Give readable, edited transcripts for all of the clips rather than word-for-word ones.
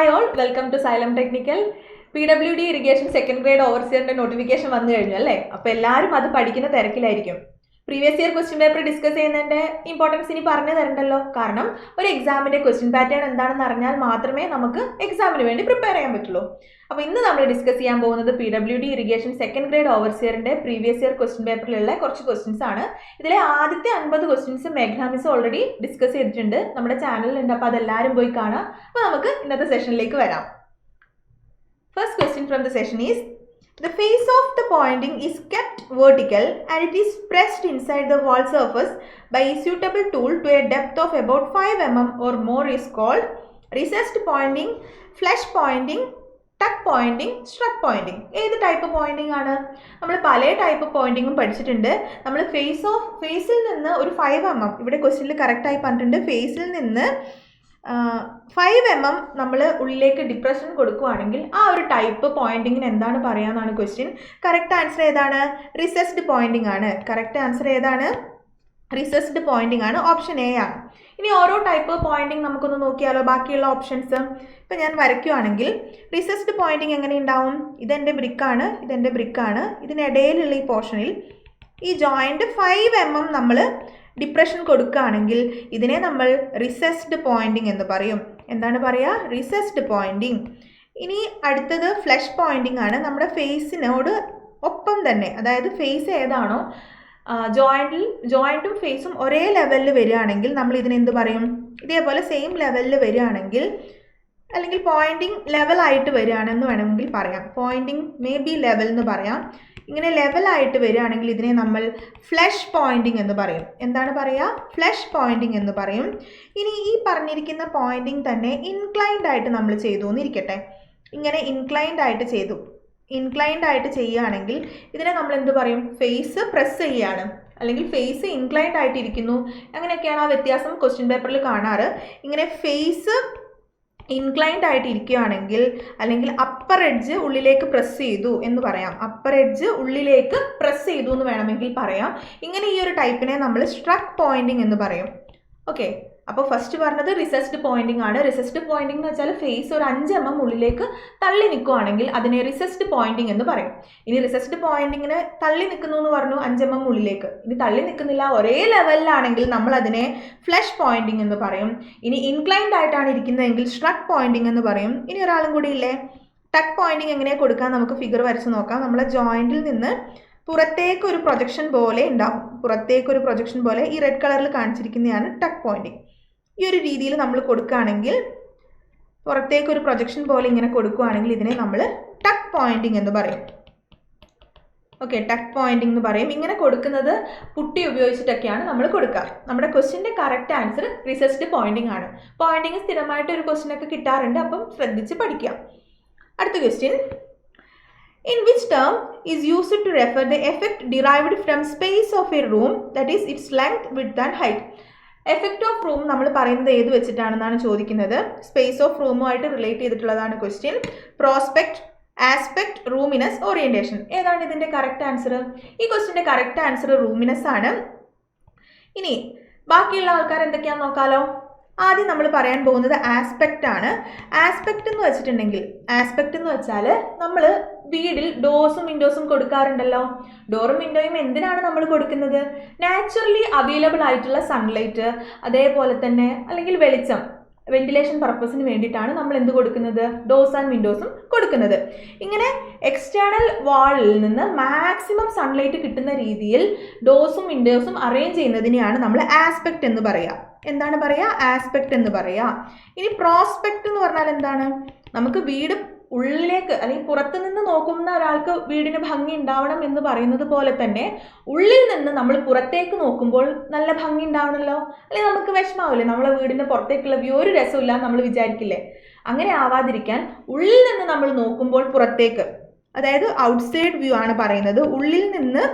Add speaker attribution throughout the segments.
Speaker 1: Hi all, welcome to Xylem Technical. PWD Irrigation Second Grade Overseer notification വന്നു കഴിഞ്ഞു അല്ലേ? അപ്പോൾ എല്ലാവരും അത് പഠിക്കുന്ന തിരക്കിലായിരിക്കും. Previous year question paper discuss ചെയ്യുന്നതിന്റെ ഇമ്പോർട്ടൻസ് ഇനി പറഞ്ഞു തരണ്ടല്ലോ. കാരണം ഒരു എക്സാമിന്റെ ക്വസ്റ്റ്യൻ പാറ്റേൺ എന്താണെന്ന് അറിഞ്ഞാൽ മാത്രമേ നമുക്ക് എക്സാമിന് വേണ്ടി പ്രിപ്പയർ ചെയ്യാൻ പറ്റുള്ളൂ. അപ്പോൾ ഇന്ന് നമ്മൾ ഡിസ്കസ് ചെയ്യാൻ പോകുന്നത് PWD ഇറിഗേഷൻ സെക്കൻഡ് ഗ്രേഡ് ഓവർസിയറിന്റെ പ്രീവിയസ് ഇയർ ക്വസ്റ്റ്യൻ പേപ്പറിലുള്ള കുറച്ച് ക്വസ്റ്റ്യൻസ് ആണ്. ഇതിലെ ആദ്യത്തെ 50 ക്വസ്റ്റ്യൻസ് മേഘ്ന മിസ് ഓൾറെഡി ഡിസ്കസ് ചെയ്തിട്ടുണ്ട്, നമ്മുടെ ചാനലിലുണ്ട്. അപ്പോൾ അതെല്ലാവരും പോയി കാണാം. അപ്പോൾ നമുക്ക് ഇന്നത്തെ സെഷനിലേക്ക് വരാം. First question from the session is, the face of the pointing is kept vertical and it is pressed inside the wall surface by a suitable tool to a depth of about 5 mm or more is called recessed pointing, flush pointing, tuck pointing, struck pointing. ഏത് type Poynting ആണ്? നമ്മൾ പല type പോയിന്റിങ്ങും പഠിച്ചിട്ടുണ്ട്. നമ്മൾ ഫേസിൽ നിന്ന് ഒരു 5 mm, ഇവിടെ ക്വസ്റ്റ്യനിൽ കറക്റ്റായി പറഞ്ഞിട്ടുണ്ട്, ഫേസിൽ നിന്ന് 5 mm നമ്മൾ ഉള്ളിലേക്ക് ഡിപ്രഷൻ കൊടുക്കുകയാണെങ്കിൽ ആ ഒരു ടൈപ്പ് പോയിന്റിങ്ങിന് എന്താണ് പറയാന്നാണ് ക്വസ്റ്റ്യൻ. കറക്റ്റ് ആൻസർ ഏതാണ്? റിസസ്ഡ് പോയിന്റിംഗ് ആണ്. കറക്റ്റ് ആൻസർ ഏതാണ്? റിസസ്ഡ് പോയിന്റിംഗ് ആണ്. ഓപ്ഷൻ എ ആണ്. ഇനി ഓരോ ടൈപ്പ് പോയിന്റിംഗ് നമുക്കൊന്ന് നോക്കിയാലോ, ബാക്കിയുള്ള ഓപ്ഷൻസ്. ഇപ്പം ഞാൻ വരയ്ക്കുകയാണെങ്കിൽ റിസസ്ഡ് പോയിന്റിംഗ് എങ്ങനെ ഉണ്ടാവും? ഇതെൻ്റെ ബ്രിക്കാണ്, ഇതെൻ്റെ ബ്രിക്കാണ്. ഇതിനിടയിലുള്ള ഈ പോർഷനിൽ ഈ ജോയിൻറ്റ് 5 mm നമ്മൾ ഡിപ്രഷൻ കൊടുക്കുകയാണെങ്കിൽ ഇതിനെ നമ്മൾ റിസസ്ഡ് പോയിന്റിംഗ് എന്ന് പറയും. എന്താണ് പറയുക? Recessed pointing. ഇനി അടുത്തത് ഫ്ലഷ് പോയിന്റിംഗ് ആണ്. നമ്മുടെ ഫേസിനോട് ഒപ്പം തന്നെ, അതായത് ഫേസ് ഏതാണോ ജോയിൻറ്റും ഫേസും ഒരേ ലെവലിൽ വരികയാണെങ്കിൽ നമ്മൾ ഇതിനെന്ത് പറയും? ഇതേപോലെ സെയിം ലെവലിൽ വരികയാണെങ്കിൽ, അല്ലെങ്കിൽ പോയിന്റിംഗ് ലെവലായിട്ട് വരികയാണെന്ന് വേണമെങ്കിൽ പറയാം. പോയിന്റിംഗ് മേ ബി ലെവൽ എന്ന് പറയാം. ഇങ്ങനെ ലെവലായിട്ട് വരികയാണെങ്കിൽ ഇതിനെ നമ്മൾ ഫ്ലഷ് പോയിന്റിംഗ് എന്ന് പറയും. എന്താണ് പറയുക? ഫ്ലഷ് പോയിന്റിംഗ് എന്ന് പറയും. ഇനി ഈ പറഞ്ഞിരിക്കുന്ന പോയിന്റിംഗ് തന്നെ ഇൻക്ലൈൻഡ് ആയിട്ട് നമ്മൾ ചെയ്തു എന്നിരിക്കട്ടെ. ഇങ്ങനെ ഇൻക്ലൈൻഡ് ആയിട്ട് ചെയ്യുകയാണെങ്കിൽ ഇതിനെ നമ്മൾ എന്ത് പറയും? ഫേസ് പ്രസ് ചെയ്യുകയാണ്, അല്ലെങ്കിൽ ഫേസ് ഇൻക്ലൈൻഡ് ആയിട്ടിരിക്കുന്നു. അങ്ങനെയൊക്കെയാണ് ആ വ്യത്യാസം ക്വസ്റ്റ്യൻ പേപ്പറിൽ കാണാറ്. ഇങ്ങനെ ഫേസ് ഇൻക്ലൈൻഡ് ആയിട്ട് ഇരിക്കുകയാണെങ്കിൽ, അല്ലെങ്കിൽ അപ്പർ എഡ്ജ് ഉള്ളിലേക്ക് പ്രസ് ചെയ്തു എന്ന് പറയാം. അപ്പർ എഡ്ജ് ഉള്ളിലേക്ക് പ്രസ് ചെയ്തു എന്ന് വേണമെങ്കിൽ പറയാം. ഇങ്ങനെ ഈ ഒരു ടൈപ്പിനെ നമ്മൾ സ്ട്രക്ക് പോയിന്റിംഗ് എന്ന് പറയും. ഓക്കെ, അപ്പോൾ ഫസ്റ്റ് പറഞ്ഞത് റിസസ്ഡ് പോയിന്റിംഗ് ആണ്. റിസസ്ഡ് പോയിന്റിംഗ് എന്ന് വെച്ചാൽ ഫേസ് ഒരു 5 mm ഉള്ളിലേക്ക് തള്ളി നിൽക്കുകയാണെങ്കിൽ അതിനെ റിസസ്ഡ് പോയിന്റിംഗ് എന്ന് പറയും. ഇനി റിസസ്ഡ് പോയിന്റിങ്ങിന് തള്ളി നിൽക്കുന്നു എന്ന് പറഞ്ഞു 5 mm ഉള്ളിലേക്ക്, ഇനി തള്ളി നിൽക്കുന്നില്ല, ഒരേ ലെവലിലാണെങ്കിൽ നമ്മൾ അതിനെ ഫ്ലഷ് പോയിന്റിംഗ് എന്ന് പറയും. ഇനി ഇൻക്ലൈൻഡ് ആയിട്ടാണ് ഇരിക്കുന്നതെങ്കിൽ സ്ട്രക്ക് പോയിന്റിംഗ് എന്ന് പറയും. ഇനി ഒരാളും കൂടി ഇല്ലേ, ടക്ക് പോയിന്റിംഗ് എങ്ങനെ കൊടുക്കാൻ നമുക്ക് ഫിഗർ വരച്ച് നോക്കാം. നമ്മളെ ജോയിന്റിൽ നിന്ന് പുറത്തേക്ക് ഒരു പ്രൊജക്ഷൻ പോലെ ഉണ്ടാവും. പുറത്തേക്കൊരു പ്രൊജക്ഷൻ പോലെ ഈ റെഡ് കളറിൽ കാണിച്ചിരിക്കുന്നതാണ് ടക്ക് പോയിന്റിംഗ്. ഈ ഒരു രീതിയിൽ നമ്മൾ കൊടുക്കുകയാണെങ്കിൽ, പുറത്തേക്കൊരു പ്രൊജക്ഷൻ പോലെ ഇങ്ങനെ കൊടുക്കുകയാണെങ്കിൽ ഇതിനെ നമ്മൾ ടക്ക് പോയിന്റിംഗ് എന്ന് പറയും. ഓക്കെ, ടക്ക് പോയിന്റിംഗ് എന്ന് പറയും. ഇങ്ങനെ കൊടുക്കുന്നത് പുട്ടി ഉപയോഗിച്ചിട്ടൊക്കെയാണ് നമ്മൾ കൊടുക്കുക. നമ്മുടെ ക്വസ്റ്റ്യൻ്റെ കറക്റ്റ് ആൻസർ റിസസ്ഡ് പോയിന്റിംഗ് ആണ്. പോയിന്റിംഗ് സ്ഥിരമായിട്ട് ഒരു ക്വസ്റ്റ്യനൊക്കെ കിട്ടാറുണ്ട്, അപ്പം ശ്രദ്ധിച്ച് പഠിക്കാം. അടുത്ത question, in which term is used to refer the effect derived from space of a room, that is its length, width and height. Effect of room നമ്മൾ പറയുന്നത് ഏത് വെച്ചിട്ടാണെന്നാണ് ചോദിക്കുന്നത്. സ്പേസ് ഓഫ് റൂമുമായിട്ട് റിലേറ്റ് ചെയ്തിട്ടുള്ളതാണ് question. Prospect, aspect, roominess, orientation. ഏതാണ് ഇതിൻ്റെ correct answer? ഈ ക്വസ്റ്റ്യൻ്റെ കറക്റ്റ് ആൻസർ റൂമിനസ് ആണ്. ഇനി ബാക്കിയുള്ള ആൾക്കാർ എന്തൊക്കെയാണെന്ന് നോക്കാലോ. ആദ്യം നമ്മൾ പറയാൻ പോകുന്നത് ആസ്പെക്റ്റ് ആണ്. ആസ്പെക്റ്റ് എന്ന് വെച്ചാൽ നമ്മൾ വീടിൽ ഡോർസും വിൻഡോസും കൊടുക്കാറുണ്ടല്ലോ. ഡോറും വിൻഡോയും എന്തിനാണ് നമ്മൾ കൊടുക്കുന്നത്? നാച്ചുറലി അവൈലബിൾ ആയിട്ടുള്ള സൺലൈറ്റ്, അതേപോലെ തന്നെ അല്ലെങ്കിൽ വെളിച്ചം, വെന്റിലേഷൻ പർപ്പസിന് വേണ്ടിയിട്ടാണ് നമ്മൾ എന്ത് കൊടുക്കുന്നത്? ഡോർസ് ആൻഡ് വിൻഡോസും കൊടുക്കുന്നത്. ഇങ്ങനെ എക്സ്റ്റേണൽ വാളിൽ നിന്ന് മാക്സിമം സൺലൈറ്റ് കിട്ടുന്ന രീതിയിൽ ഡോർസും വിൻഡോസും അറേഞ്ച് ചെയ്യുന്നതിനെയാണ് നമ്മൾ ആസ്പെക്റ്റ് എന്ന് പറയുക. എന്താണ് പറയുക? ആസ്പെക്റ്റ് എന്ന് പറയുക. ഇനി പ്രോസ്പെക്റ്റ് എന്ന് പറഞ്ഞാൽ എന്താണ്? നമുക്ക് വീട് ഉള്ളിലേക്ക് അല്ലെങ്കിൽ പുറത്തു നിന്ന് നോക്കുന്ന ഒരാൾക്ക് വീടിന് ഭംഗി ഉണ്ടാവണം എന്ന് പറയുന്നത് പോലെ തന്നെ ഉള്ളിൽ നിന്ന് നമ്മൾ പുറത്തേക്ക് നോക്കുമ്പോൾ നല്ല ഭംഗി ഉണ്ടാവണമല്ലോ, അല്ലെങ്കിൽ നമുക്ക് വിഷമാവില്ലേ? നമ്മളെ വീടിൻ്റെ പുറത്തേക്കുള്ള വ്യൂ ഒരു രസമില്ല നമ്മൾ വിചാരിക്കില്ലേ? അങ്ങനെ ആവാതിരിക്കാൻ ഉള്ളിൽ നിന്ന് നമ്മൾ നോക്കുമ്പോൾ പുറത്തേക്ക്, അതായത് ഔട്ട്സൈഡ് വ്യൂ ആണ് പറയുന്നത്. ഉള്ളിൽ നിന്ന്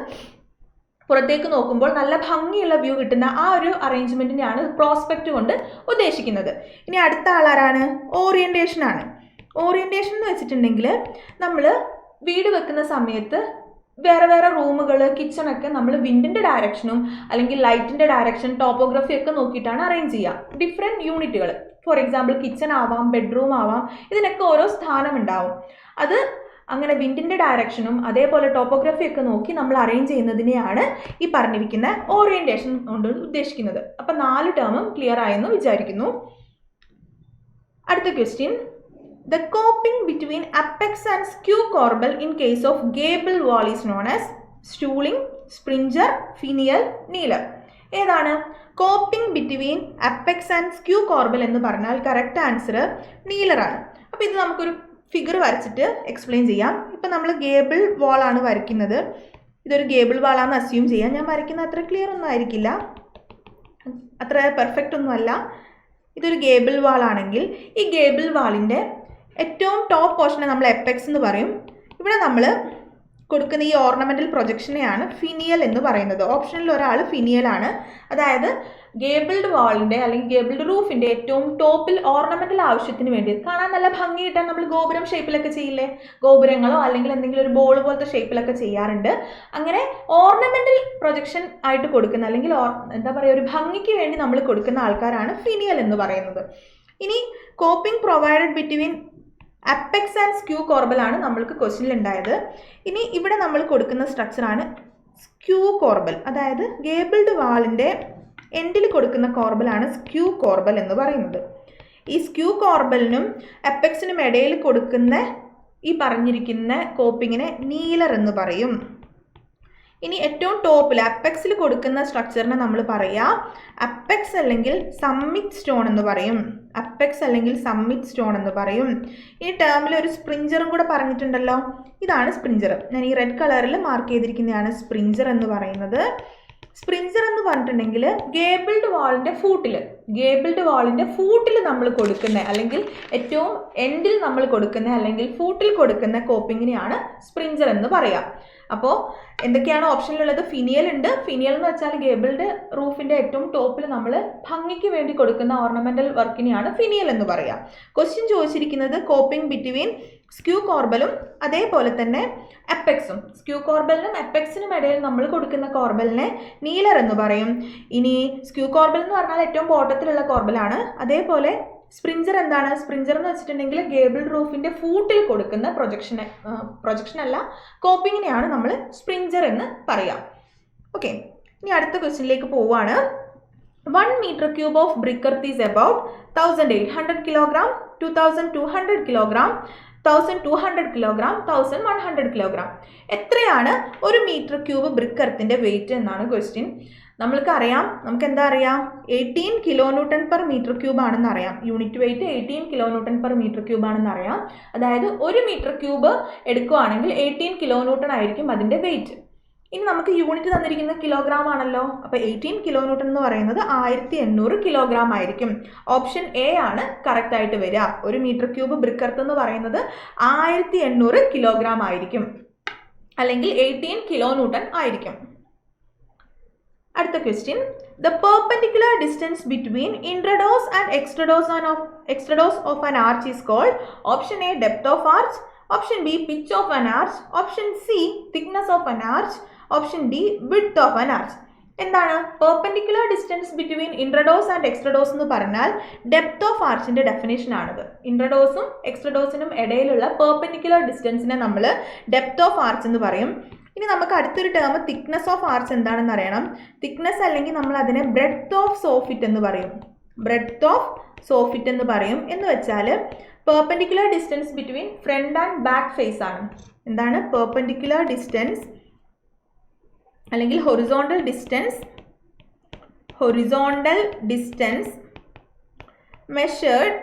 Speaker 1: പുറത്തേക്ക് നോക്കുമ്പോൾ നല്ല ഭംഗിയുള്ള വ്യൂ കിട്ടുന്ന ആ ഒരു അറേഞ്ച്മെൻറ്റിനെയാണ് പ്രോസ്പെക്റ്റ് കൊണ്ട് ഉദ്ദേശിക്കുന്നത്. ഇനി അടുത്ത ആളാരാണ്? ഓറിയന്റേഷൻ ആണ്. ഓറിയന്റേഷൻ എന്ന് വെച്ചിട്ടുണ്ടെങ്കിൽ നമ്മൾ വീട് വെക്കുന്ന സമയത്ത് വേറെ വേറെ റൂമുകൾ, കിച്ചണൊക്കെ നമ്മൾ വിൻഡിൻ്റെ ഡയറക്ഷനും അല്ലെങ്കിൽ ലൈറ്റിൻ്റെ ഡയറക്ഷൻ, ടോപ്പോഗ്രഫി ഒക്കെ നോക്കിയിട്ടാണ് അറേഞ്ച് ചെയ്യുക. ഡിഫറെൻറ്റ് യൂണിറ്റുകൾ, ഫോർ എക്സാമ്പിൾ കിച്ചൺ ആവാം, ബെഡ്റൂം ആവാം, ഇതിനൊക്കെ ഓരോ സ്ഥാനം ഉണ്ടാവും. അത് അങ്ങനെ വിൻഡിൻ്റെ ഡയറക്ഷനും അതേപോലെ ടോപ്പോഗ്രഫി ഒക്കെ നോക്കി നമ്മൾ അറേഞ്ച് ചെയ്യുന്നതിനെയാണ് ഈ പറഞ്ഞിരിക്കുന്ന ഓറിയൻറ്റേഷൻ കൊണ്ട് ഉദ്ദേശിക്കുന്നത്. അപ്പം 4 ടേമും ക്ലിയർ ആയെന്ന് വിചാരിക്കുന്നു. അടുത്ത question, the coping between apex and skew corbel in case of gable wall is known as stooling, springer, finial, kneeler. ഏതാണ് coping between apex and skew corbel എന്ന് പറഞ്ഞാൽ കറക്റ്റ് ആൻസർ നീലർ ആണ്. അപ്പോൾ ഇത് നമുക്കൊരു ഫിഗർ വരച്ചിട്ട് എക്സ്പ്ലെയിൻ ചെയ്യാം. ഇപ്പം നമ്മൾ ഗേബിൾ വാൾ ആണ് വരയ്ക്കുന്നത്. ഇതൊരു ഗേബിൾ വാളാണെന്ന് അസ്യൂം ചെയ്യാം. ഞാൻ വരയ്ക്കുന്ന അത്ര ക്ലിയർ ഒന്നും ആയിരിക്കില്ല, അത്ര പെർഫെക്റ്റ് ഒന്നുമല്ല. ഇതൊരു ഗേബിൾ വാൾ ആണെങ്കിൽ ഈ ഗേബിൾ വാളിൻ്റെ ഏറ്റവും ടോപ്പ് പോർഷനെ നമ്മൾ എപ്പെക്സ് എന്ന് പറയും. ഇവിടെ നമ്മൾ കൊടുക്കുന്ന ഈ ഓർണമെൻ്റൽ പ്രൊജക്ഷനെയാണ് ഫിനിയൽ എന്ന് പറയുന്നത്. ഓപ്ഷനിൽ ഒരാൾ ഫിനിയലാണ്. അതായത് ഗേബിൾഡ് വാളിൻ്റെ അല്ലെങ്കിൽ ഗേബിൾഡ് റൂഫിൻ്റെ ഏറ്റവും ടോപ്പിൽ ഓർണമെൻ്റൽ ആവശ്യത്തിന് വേണ്ടി കാണാൻ നല്ല ഭംഗി കിട്ടാൻ നമ്മൾ ഗോപുരം ഷേപ്പിലൊക്കെ ചെയ്യില്ലേ, ഗോപുരങ്ങളോ അല്ലെങ്കിൽ എന്തെങ്കിലും ഒരു ബോൾ പോലത്തെ ഷേപ്പിലൊക്കെ ചെയ്യാറുണ്ട്. അങ്ങനെ ഓർണമെൻ്റൽ പ്രൊജക്ഷൻ ആയിട്ട് കൊടുക്കുന്ന അല്ലെങ്കിൽ എന്താ പറയുക ഒരു ഭംഗിക്ക് വേണ്ടി നമ്മൾ കൊടുക്കുന്ന ആൾക്കാരാണ് ഫിനിയൽ എന്ന് പറയുന്നത്. ഇനി coping provided between apex and skew corbel ആണ് നമ്മൾക്ക് ക്വസ്റ്റ്യനിൽ ഉണ്ടായത്. ഇനി ഇവിടെ നമ്മൾ കൊടുക്കുന്ന സ്ട്രക്ചറാണ് സ്ക്യൂ കോർബൽ. അതായത് ഗേബിൾഡ് വാളിൻ്റെ എൻഡിൽ കൊടുക്കുന്ന കോർബലാണ് സ്ക്യൂ കോർബൽ എന്ന് പറയുന്നത്. ഈ സ്ക്യൂ കോർബലിനും അപ്പെക്സിനും ഇടയിൽ കൊടുക്കുന്ന ഈ പറഞ്ഞിരിക്കുന്ന കോപ്പിങ്ങിനെ നീലർ എന്ന് പറയും. ഇനി ഏറ്റവും ടോപ്പിൽ അപ്പെക്സിൽ കൊടുക്കുന്ന സ്ട്രക്ചറിനെ നമ്മൾ പറയുക അപ്പെക്സ് അല്ലെങ്കിൽ സമ്മിറ്റ് സ്റ്റോൺ എന്ന് പറയും. അപ്പെക്സ് അല്ലെങ്കിൽ സമ്മിറ്റ് സ്റ്റോൺ എന്ന് പറയും. ഈ ടേമിൽ ഒരു സ്പ്രിഞ്ചറും കൂടെ പറഞ്ഞിട്ടുണ്ടല്ലോ, ഇതാണ് സ്പ്രിഞ്ചർ. ഞാൻ ഈ റെഡ് കളറിൽ മാർക്ക് ചെയ്തിരിക്കുന്നതാണ് സ്പ്രിഞ്ചർ എന്ന് പറയുന്നത്. സ്പ്രിഞ്ചർ എന്ന് പറഞ്ഞിട്ടുണ്ടെങ്കിൽ ഗേബിൾഡ് വാളിൻ്റെ ഫൂട്ടിൽ നമ്മൾ കൊടുക്കുന്ന അല്ലെങ്കിൽ ഏറ്റവും എൻഡിൽ നമ്മൾ കൊടുക്കുന്ന അല്ലെങ്കിൽ ഫൂട്ടിൽ കൊടുക്കുന്ന കോപ്പിങ്ങിനെയാണ് സ്പ്രിഞ്ചർ എന്ന് പറയാം. അപ്പോൾ എന്തൊക്കെയാണ് ഓപ്ഷനിലുള്ളത്? ഫിനിയൽ ഉണ്ട്. ഫിനിയൽ എന്ന് വെച്ചാൽ ഗേബിൾഡ് റൂഫിൻ്റെ ഏറ്റവും ടോപ്പിൽ നമ്മൾ ഭംഗിക്ക് വേണ്ടി കൊടുക്കുന്ന ഓർണമെൻ്റൽ വർക്കിനെയാണ് ഫിനിയൽ എന്ന് പറയുക. ക്വസ്റ്റ്യൻ ചോദിച്ചിരിക്കുന്നത് കോപ്പിംഗ് ബിറ്റ്വീൻ സ്ക്യൂ കോർബലും അതേപോലെ തന്നെ അപ്പെക്സും. സ്ക്യൂ കോർബലിനും അപ്പെക്സിനും ഇടയിൽ നമ്മൾ കൊടുക്കുന്ന കോർബലിനെ നീലർ എന്ന് പറയും. ഇനി സ്ക്യൂ കോർബൽ എന്ന് പറഞ്ഞാൽ ഏറ്റവും ബോട്ടത്തിലുള്ള കോർബലാണ്. അതേപോലെ സ്പ്രിഞ്ചർ എന്താണ്? സ്പ്രിഞ്ചർ എന്ന് വെച്ചിട്ടുണ്ടെങ്കിൽ ഗേബിൾ റൂഫിൻ്റെ ഫൂട്ടിൽ കൊടുക്കുന്ന പ്രൊജക്ഷൻ അല്ല കോപ്പിങ്ങിനെയാണ് നമ്മൾ സ്പ്രിഞ്ചർ എന്ന് പറയാം. ഓക്കെ, ഇനി അടുത്ത ക്വസ്റ്റ്യനിലേക്ക് പോവുകയാണ്. 1 meter cube of brick earth is about 1800 kilogram, 2200 kilogram, 1200 kilogram, 1100 kilogram. എത്രയാണ് 1 മീറ്റർ ക്യൂബ് ബ്രിക്ക് എർത്തിൻ്റെ വെയിറ്റ് എന്നാണ് ക്വസ്റ്റ്യൻ. നമുക്ക് എന്താ അറിയാം? 18 kilo newton per metre cube ആണെന്ന് അറിയാം. Unit weight 18 kilo newton per metre cube ആണെന്ന് അറിയാം. അതായത് 1 മീറ്റർ ക്യൂബ് എടുക്കുകയാണെങ്കിൽ 18 കിലോ ന്യൂട്ടൺ ആയിരിക്കും അതിൻ്റെ വെയിറ്റ്. ഇനി നമുക്ക് യൂണിറ്റ് തന്നിരിക്കുന്ന കിലോഗ്രാം ആണല്ലോ. അപ്പോൾ 18 കിലോ ന്യൂട്ടൺ എന്ന് പറയുന്നത് 1800 കിലോഗ്രാം ആയിരിക്കും. ഓപ്ഷൻ എ ആണ് കറക്റ്റ് ആയിട്ട് വരിക. 1 മീറ്റർ ക്യൂബ് ബ്രിക്ക് എർത്ത് എന്ന് പറയുന്നത് 1800 കിലോഗ്രാം ആയിരിക്കും, അല്ലെങ്കിൽ 18 കിലോ ന്യൂട്ടൺ ആയിരിക്കും. അടുത്ത question, the perpendicular distance between intrados and extrados of an arch is called option A depth of arch, option B pitch of an arch, option C thickness of an arch, option D width of an arch. എന്താണ് perpendicular distance between ഇൻട്രഡോസ് and എക്സ്ട്രഡോസ് എന്ന് പറഞ്ഞാൽ depth of ആർച്ചിൻ്റെ definition ആണിത്. ഇൻട്രഡോസും എക്സ്ട്രഡോസിനും ഇടയിലുള്ള perpendicular ഡിസ്റ്റൻസിനെ നമ്മൾ depth of arch എന്ന് പറയും. ഇനി നമുക്ക് അടുത്തൊരു ടേം തിക്നെസ് ഓഫ് ആർച്ച് എന്താണെന്ന് അറിയണം. തിക്നെസ് അല്ലെങ്കിൽ നമ്മൾ അതിനെ ബ്രെഡ്ത്ത് ഓഫ് സോഫിറ്റ് എന്ന് പറയും. ബ്രെഡ്ത്ത് ഓഫ് സോഫിറ്റ് എന്ന് പറയും. എന്ന് വെച്ചാൽ perpendicular distance between front and back face ആണ്. എന്താണ് പെർപെൻഡിക്കുലർ ഡിസ്റ്റൻസ് അല്ലെങ്കിൽ horizontal distance measured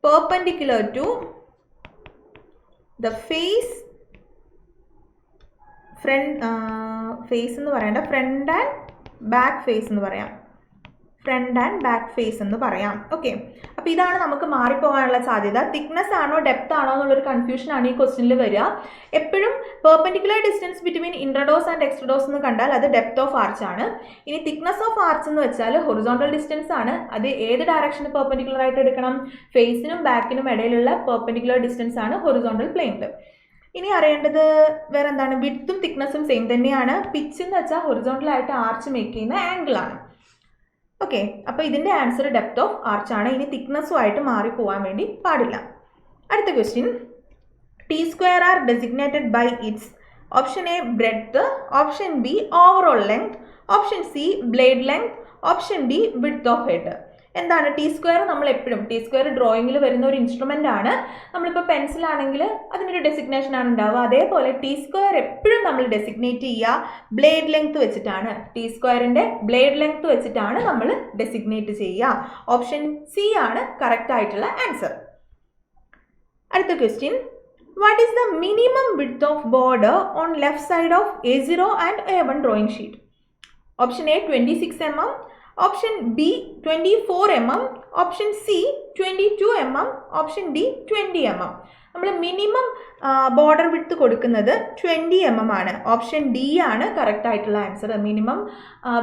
Speaker 1: perpendicular to the face face എന്ന് പറയണ്ട, ഫ്രണ്ട് ആൻഡ് ബാക്ക് ഫേസ് എന്ന് പറയാം. ഫ്രണ്ട് ആൻഡ് ബാക്ക് ഫേസ് എന്ന് പറയാം. ഓക്കെ, അപ്പോൾ ഇതാണ് നമുക്ക് മാറിപ്പോകാനുള്ള സാധ്യത. തിക്നെസ് ആണോ ഡെപ്ത് ആണോ എന്നുള്ളൊരു കൺഫ്യൂഷനാണ് ഈ ക്വസ്റ്റ്യനിൽ വരിക. എപ്പോഴും പെർപെൻഡിക്കുലർ ഡിസ്റ്റൻസ് ബിറ്റ്വീൻ ഇൻട്രഡോസ് ആൻഡ് എക്സ്ട്രഡോസ് എന്ന് കണ്ടാൽ അത് ഡെപ്ത് ഓഫ് ആർച്ച് ആണ്. ഇനി തിക്നെസ് ഓഫ് ആർച്ച് എന്ന് വെച്ചാൽ ഹൊറിസോണ്ടൽ ഡിസ്റ്റൻസ് ആണ്. അത് ഏത് ഡയറക്ഷന് പെർപെൻഡിക്കുലർ ആയിട്ട് എടുക്കണം? ഫേസിനും ബാക്കിനും ഇടയിലുള്ള പെർപെൻഡിക്കുലർ ഡിസ്റ്റൻസ് ആണ് ഹൊറിസോണ്ടൽ പ്ലെയിനിൽ. ഇനി അറിയേണ്ടത് വേറെ എന്താണ്? വിഡ്ത്തും തിക്നെസ്സും സെയിം തന്നെയാണ്. പിച്ച് എന്ന് വെച്ചാൽ ഹൊറിസോണ്ടൽ ആയിട്ട് ആർച്ച് മേക്ക് ചെയ്യുന്ന ആംഗിൾ ആണ്. ഓക്കെ, അപ്പോൾ ഇതിൻ്റെ ആൻസർ ഡെപ്ത് ഓഫ് ആർച്ചാണ്. ഇനി തിക്നെസ്സുമായിട്ട് മാറിപ്പോവാൻ വേണ്ടി പാടില്ല. അടുത്ത question, T square are designated by its option A breadth, option B overall length, option C blade length, option D width of head. എന്താണ് ടി സ്ക്വയർ? നമ്മൾ എപ്പോഴും ടി സ്ക്വയർ ഡ്രോയിങ്ങിൽ വരുന്ന ഒരു ഇൻസ്ട്രുമെൻ്റ് ആണ്. നമ്മളിപ്പോൾ പെൻസിലാണെങ്കിൽ അതിനൊരു ഡെസിഗ്നേഷൻ ആണ് ഉണ്ടാവുക. അതേപോലെ ടി സ്ക്വയർ എപ്പോഴും നമ്മൾ ഡെസിഗ്നേറ്റ് ചെയ്യുക ബ്ലേഡ് ലെങ്ത് വെച്ചിട്ടാണ്. ടി സ്ക്വയറിൻ്റെ ബ്ലേഡ് ലെങ്ത് വെച്ചിട്ടാണ് നമ്മൾ ഡെസിഗ്നേറ്റ് ചെയ്യുക. ഓപ്ഷൻ സി ആണ് കറക്റ്റ് ആയിട്ടുള്ള ആൻസർ. അടുത്ത question, what is the minimum width of border on left side of A0 and A1 drawing sheet? Option A 26 mm, option B 24 mm, option C 22 mm, option D 20 mm. നമ്മൾ minimum border width കൊടുക്കുന്നത് 20 mm ആണ്. Option D ആണ് correct ആയിട്ടുള്ള answer. Minimum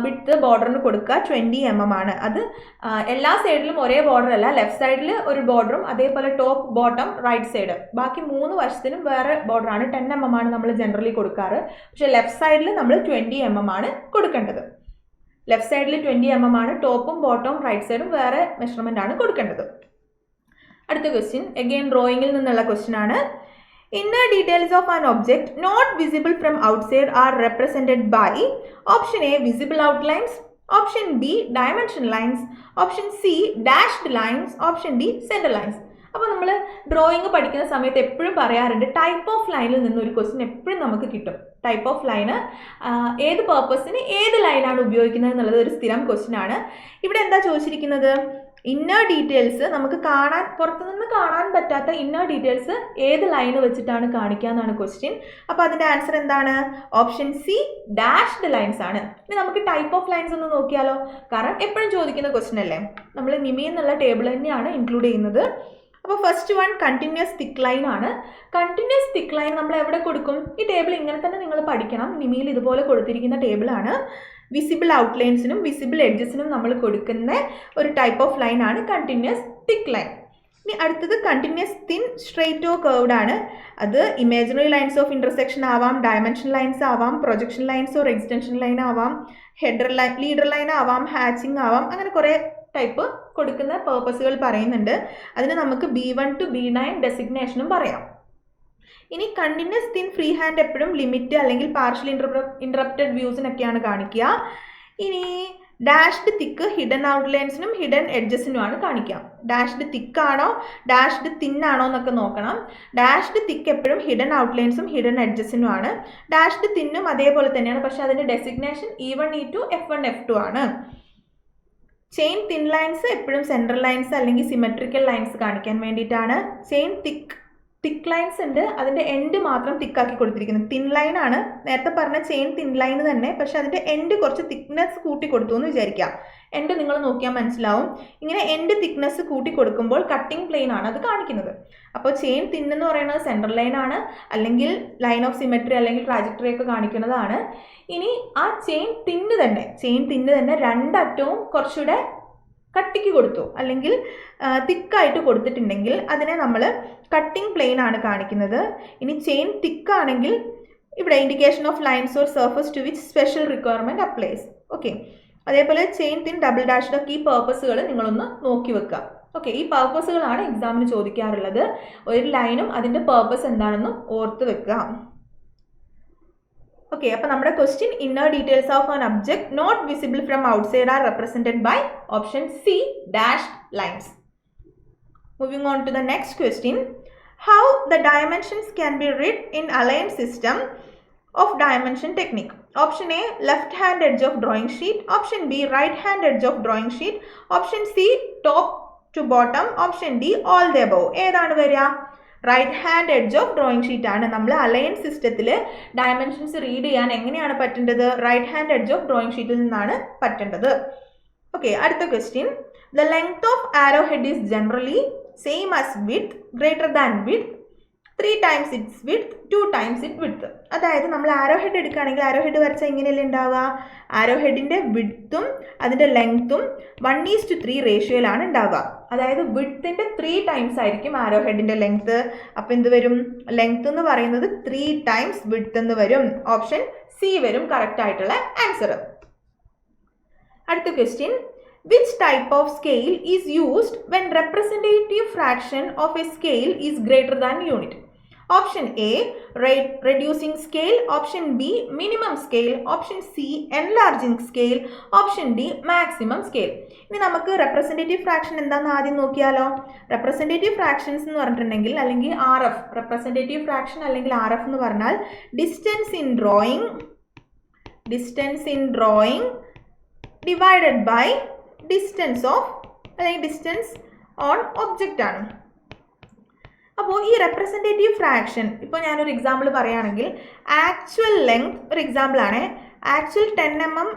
Speaker 1: width ബോർഡറിന് കൊടുക്കുക 20 mm ആണ്. അത് എല്ലാ സൈഡിലും ഒരേ ബോർഡർ അല്ല. ലെഫ്റ്റ് സൈഡിൽ ഒരു ബോർഡറും അതേപോലെ ടോപ്പ് ബോട്ടം റൈറ്റ് സൈഡ് ബാക്കി 3 വശത്തിനും വേറെ ബോർഡറാണ്. 10 mm ആണ് നമ്മൾ ജനറലി കൊടുക്കാറ്. പക്ഷേ ലെഫ്റ്റ് സൈഡിൽ നമ്മൾ 20 mm ആണ് കൊടുക്കേണ്ടത്. ലെഫ്റ്റ് സൈഡിൽ 20 mm ആണ്. ടോപ്പും ബോട്ടവും റൈറ്റ് സൈഡും വേറെ മെഷർമെൻ്റ് ആണ് കൊടുക്കേണ്ടത്. അടുത്ത ക്വസ്റ്റ്യൻ അഗെയിൻ ഡ്രോയിങ്ങിൽ നിന്നുള്ള ക്വസ്റ്റ്യൻ ആണ്. Inner details of an object not visible from outside are represented by option A visible outlines, option B dimension lines, option C dashed lines, option D centre lines. അപ്പോൾ നമ്മൾ drawing പഠിക്കുന്ന സമയത്ത് എപ്പോഴും പറയാറുണ്ട് type of ലൈനിൽ നിന്നൊരു question എപ്പോഴും നമുക്ക് കിട്ടും. ടൈപ്പ് ഓഫ് ലൈന് ഏത് പേർപ്പസിന് ഏത് ലൈനാണ് ഉപയോഗിക്കുന്നത് എന്നുള്ളത് ഒരു സ്ഥിരം ക്വസ്റ്റ്യൻ ആണ്. ഇവിടെ എന്താ ചോദിച്ചിരിക്കുന്നത്? ഇന്നർ ഡീറ്റെയിൽസ് നമുക്ക് കാണാൻ പുറത്തുനിന്ന് കാണാൻ പറ്റാത്ത ഇന്നർ ഡീറ്റെയിൽസ് ഏത് ലൈന് വെച്ചിട്ടാണ് കാണിക്കുക എന്നാണ് ക്വസ്റ്റ്യൻ. അപ്പോൾ അതിൻ്റെ ആൻസർ എന്താണ്? ഓപ്ഷൻ സി ഡാഷ്ഡ് ലൈൻസ് ആണ്. ഇനി നമുക്ക് ടൈപ്പ് ഓഫ് ലൈൻസ് ഒന്ന് നോക്കിയാലോ? കാരണം എപ്പോഴും ചോദിക്കുന്ന ക്വസ്റ്റ്യൻ അല്ലേ. നമ്മൾ നിമി എന്നുള്ള ടേബിൾ തന്നെയാണ് ഇൻക്ലൂഡ് ചെയ്യുന്നത്. അപ്പോൾ first one continuous thick line ആണ്. കണ്ടിന്യൂസ് തിക്ക് ലൈൻ നമ്മൾ എവിടെ കൊടുക്കും? ഈ ടേബിൾ ഇങ്ങനെ തന്നെ നിങ്ങൾ പഠിക്കണം. നിമിയിൽ ഇതുപോലെ കൊടുത്തിരിക്കുന്ന ടേബിളാണ്. വിസിബിൾ ഔട്ട്ലൈൻസിനും വിസിബിൾ എഡ്ജസിനും നമ്മൾ കൊടുക്കുന്ന ഒരു ടൈപ്പ് ഓഫ് ലൈൻ ആണ് കണ്ടിന്യൂസ് തിക്ക് ലൈൻ. ഇനി അടുത്തത് കണ്ടിന്യൂസ് തിൻ സ്ട്രെയിറ്റ് ഓ കർവ്ഡ് ആണ്. അത് ഇമാജിനറി ലൈൻസ് ഓഫ് ഇൻ്റർസെക്ഷൻ ആവാം, ഡയമെൻഷൻ ലൈൻസ് ആവാം, projection lines or extension line ആവാം, ഹെഡർ ലൈൻ ലീഡർ ലൈൻ ആവാം, ഹാച്ചിങ് ആവാം. അങ്ങനെ കുറേ ടൈപ്പ് കൊടുക്കുന്ന പേർപ്പസുകൾ പറയുന്നുണ്ട്. അതിന് നമുക്ക് B1 to B9 ഡെസിഗ്നേഷനും പറയാം. ഇനി കണ്ടിന്യൂസ് തിൻ ഫ്രീ ഹാൻഡ് എപ്പോഴും ലിമിറ്റ് അല്ലെങ്കിൽ പാർഷ്യൽ ഇൻറ്ററപ്റ്റഡ് വ്യൂസിനൊക്കെയാണ് കാണിക്കുക. ഇനി ഡാഷ്ഡ് തിക്ക് ഹിഡൻ ഔട്ട്ലൈൻസിനും ഹിഡൻ എഡ്ജസിനുമാണ് കാണിക്കുക. ഡാഷ്ഡ് തിക്കാണോ ഡാഷ്ഡ് തിന്നാണോ എന്നൊക്കെ നോക്കണം. ഡാഷ്ഡ് തിക്ക് എപ്പോഴും ഹിഡൻ ഔട്ട്ലൈൻസും ഹിഡൻ എഡ്ജസിനുമാണ്. ഡാഷ്ഡ് തിന്നും അതേപോലെ തന്നെയാണ്, പക്ഷേ അതിൻ്റെ designation E1 E2 F1 F2 ആണ്. ചെയിൻ തിൻ ലൈൻസ് എപ്പോഴും സെൻട്രൽ ലൈൻസ് അല്ലെങ്കിൽ സിമെട്രിക്കൽ ലൈൻസ് കാണിക്കാൻ വേണ്ടിയിട്ടാണ്. ചെയിൻ തിക്ക് ലൈൻസ് ഉണ്ട്, അതിൻ്റെ എൻഡ് മാത്രം തിക്കാക്കി കൊടുത്തിരിക്കുന്നത്. തിൻ ലൈൻ ആണ് നേരത്തെ പറഞ്ഞ ചെയിൻ തിൻ ലൈൻ തന്നെ, പക്ഷെ അതിൻ്റെ എൻഡ് കുറച്ച് തിക്നെസ് കൂട്ടി കൊടുത്തു എന്ന് വിചാരിക്കാം. എൻഡ് നിങ്ങൾ നോക്കിയാൽ മനസ്സിലാവും. ഇങ്ങനെ എൻഡ് തിക്നെസ് കൂട്ടി കൊടുക്കുമ്പോൾ കട്ടിംഗ് പ്ലെയിൻ ആണ് അത് കാണിക്കുന്നത്. അപ്പോൾ ചെയിൻ തിൻ എന്ന് പറയുന്നത് സെൻട്രൽ ലൈൻ ആണ്, അല്ലെങ്കിൽ ലൈൻ ഓഫ് സിമെട്രി അല്ലെങ്കിൽ ട്രാജക്ടറി ഒക്കെ കാണിക്കുന്നതാണ്. ഇനി ആ ചെയിൻ തിന്ന് തന്നെ രണ്ടറ്റവും കുറച്ചുകൂടെ കട്ടിക്ക് കൊടുത്തു അല്ലെങ്കിൽ തിക്കായിട്ട് കൊടുത്തിട്ടുണ്ടെങ്കിൽ അതിനെ നമ്മൾ കട്ടിംഗ് പ്ലെയിൻ ആണ് കാണിക്കുന്നത്. ഇനി ചെയിൻ തിക്കാണെങ്കിൽ ഇവിടെ indication of lines or surface to which special requirement applies. Okay, അതേപോലെ ചെയിൻ തിൻ ഡബിൾ ഡാഷ്ഡ് ഒക്കെ ഈ പേർപ്പസുകൾ നിങ്ങളൊന്ന് നോക്കി വെക്കുക. ഓക്കെ, ഈ പേർപ്പസുകളാണ് എക്സാമിന് ചോദിക്കാറുള്ളത്. ഒരു ലൈനും അതിൻ്റെ പേർപ്പസ് എന്താണെന്ന് ഓർത്ത് വെക്കുക. ഓക്കെ, അപ്പോൾ നമ്മുടെ question inner details of an object not visible from outside are represented by option C dashed lines. Moving on to the next question, how the dimensions can be read in align system of dimension technique. Option A left hand edge of drawing sheet, option B right hand edge of drawing sheet, option C top to bottom, option D all the above. ഏതാണ് വരിക? Right hand edge of drawing sheet ആണ്. നമ്മൾ align സിസ്റ്റത്തിൽ dimensions read ചെയ്യാൻ എങ്ങനെയാണ് പറ്റേണ്ടത്? Right hand edge of drawing ഷീറ്റിൽ നിന്നാണ് പറ്റേണ്ടത്. ഓക്കെ, അടുത്ത question, the length of arrow head is generally same as width, greater than width, 3 times its width, 2 times its width. അതായത് നമ്മൾ ആരോ ഹെഡ് എടുക്കുകയാണെങ്കിൽ ആരോ ഹെഡ് വരച്ചാൽ ഇങ്ങനെയല്ലേ ഉണ്ടാവുക? ആരോ ഹെഡിൻ്റെ വിഡ്ത്തും അതിൻ്റെ ലെങ്ത്തും 1:3 റേഷ്യോയിലാണ് ഉണ്ടാവുക. അതായത് വിഡ്ത്തിൻ്റെ 3 times ആയിരിക്കും ആരോ ഹെഡിൻ്റെ ലെങ്ത്ത്. അപ്പോൾ എന്ത് വരും? ലെങ്ത്ത് എന്ന് പറയുന്നത് 3 times വിഡ്ത്ത് എന്ന് വരും. ഓപ്ഷൻ സി വരും കറക്റ്റ് ആയിട്ടുള്ള ആൻസർ. അടുത്ത question, which type of scale is used when representative fraction of a scale is greater than unit? Option A, reducing scale. Option B, minimum scale. Option C, enlarging scale. Option D, maximum scale. ഇനി നമുക്ക് representative fraction എന്താണെന്ന് ആദ്യം നോക്കിയാലോ. Representative fractions എന്ന് പറഞ്ഞിട്ടുണ്ടെങ്കിൽ അല്ലെങ്കിൽ R F, representative fraction അല്ലെങ്കിൽ R F എന്ന് പറഞ്ഞാൽ distance in drawing divided by distance of അല്ലെങ്കിൽ ഡിസ്റ്റൻസ് ഓൺ ഒബ്ജക്റ്റ് ആണ്. അപ്പോൾ ഈ റെപ്രസെൻറ്റേറ്റീവ് ഫ്രാക്ഷൻ ഇപ്പോൾ ഞാനൊരു എക്സാമ്പിൾ പറയുകയാണെങ്കിൽ ആക്ച്വൽ ലെങ്ത് ഒരു എക്സാമ്പിളാണ്. Actual 10 mm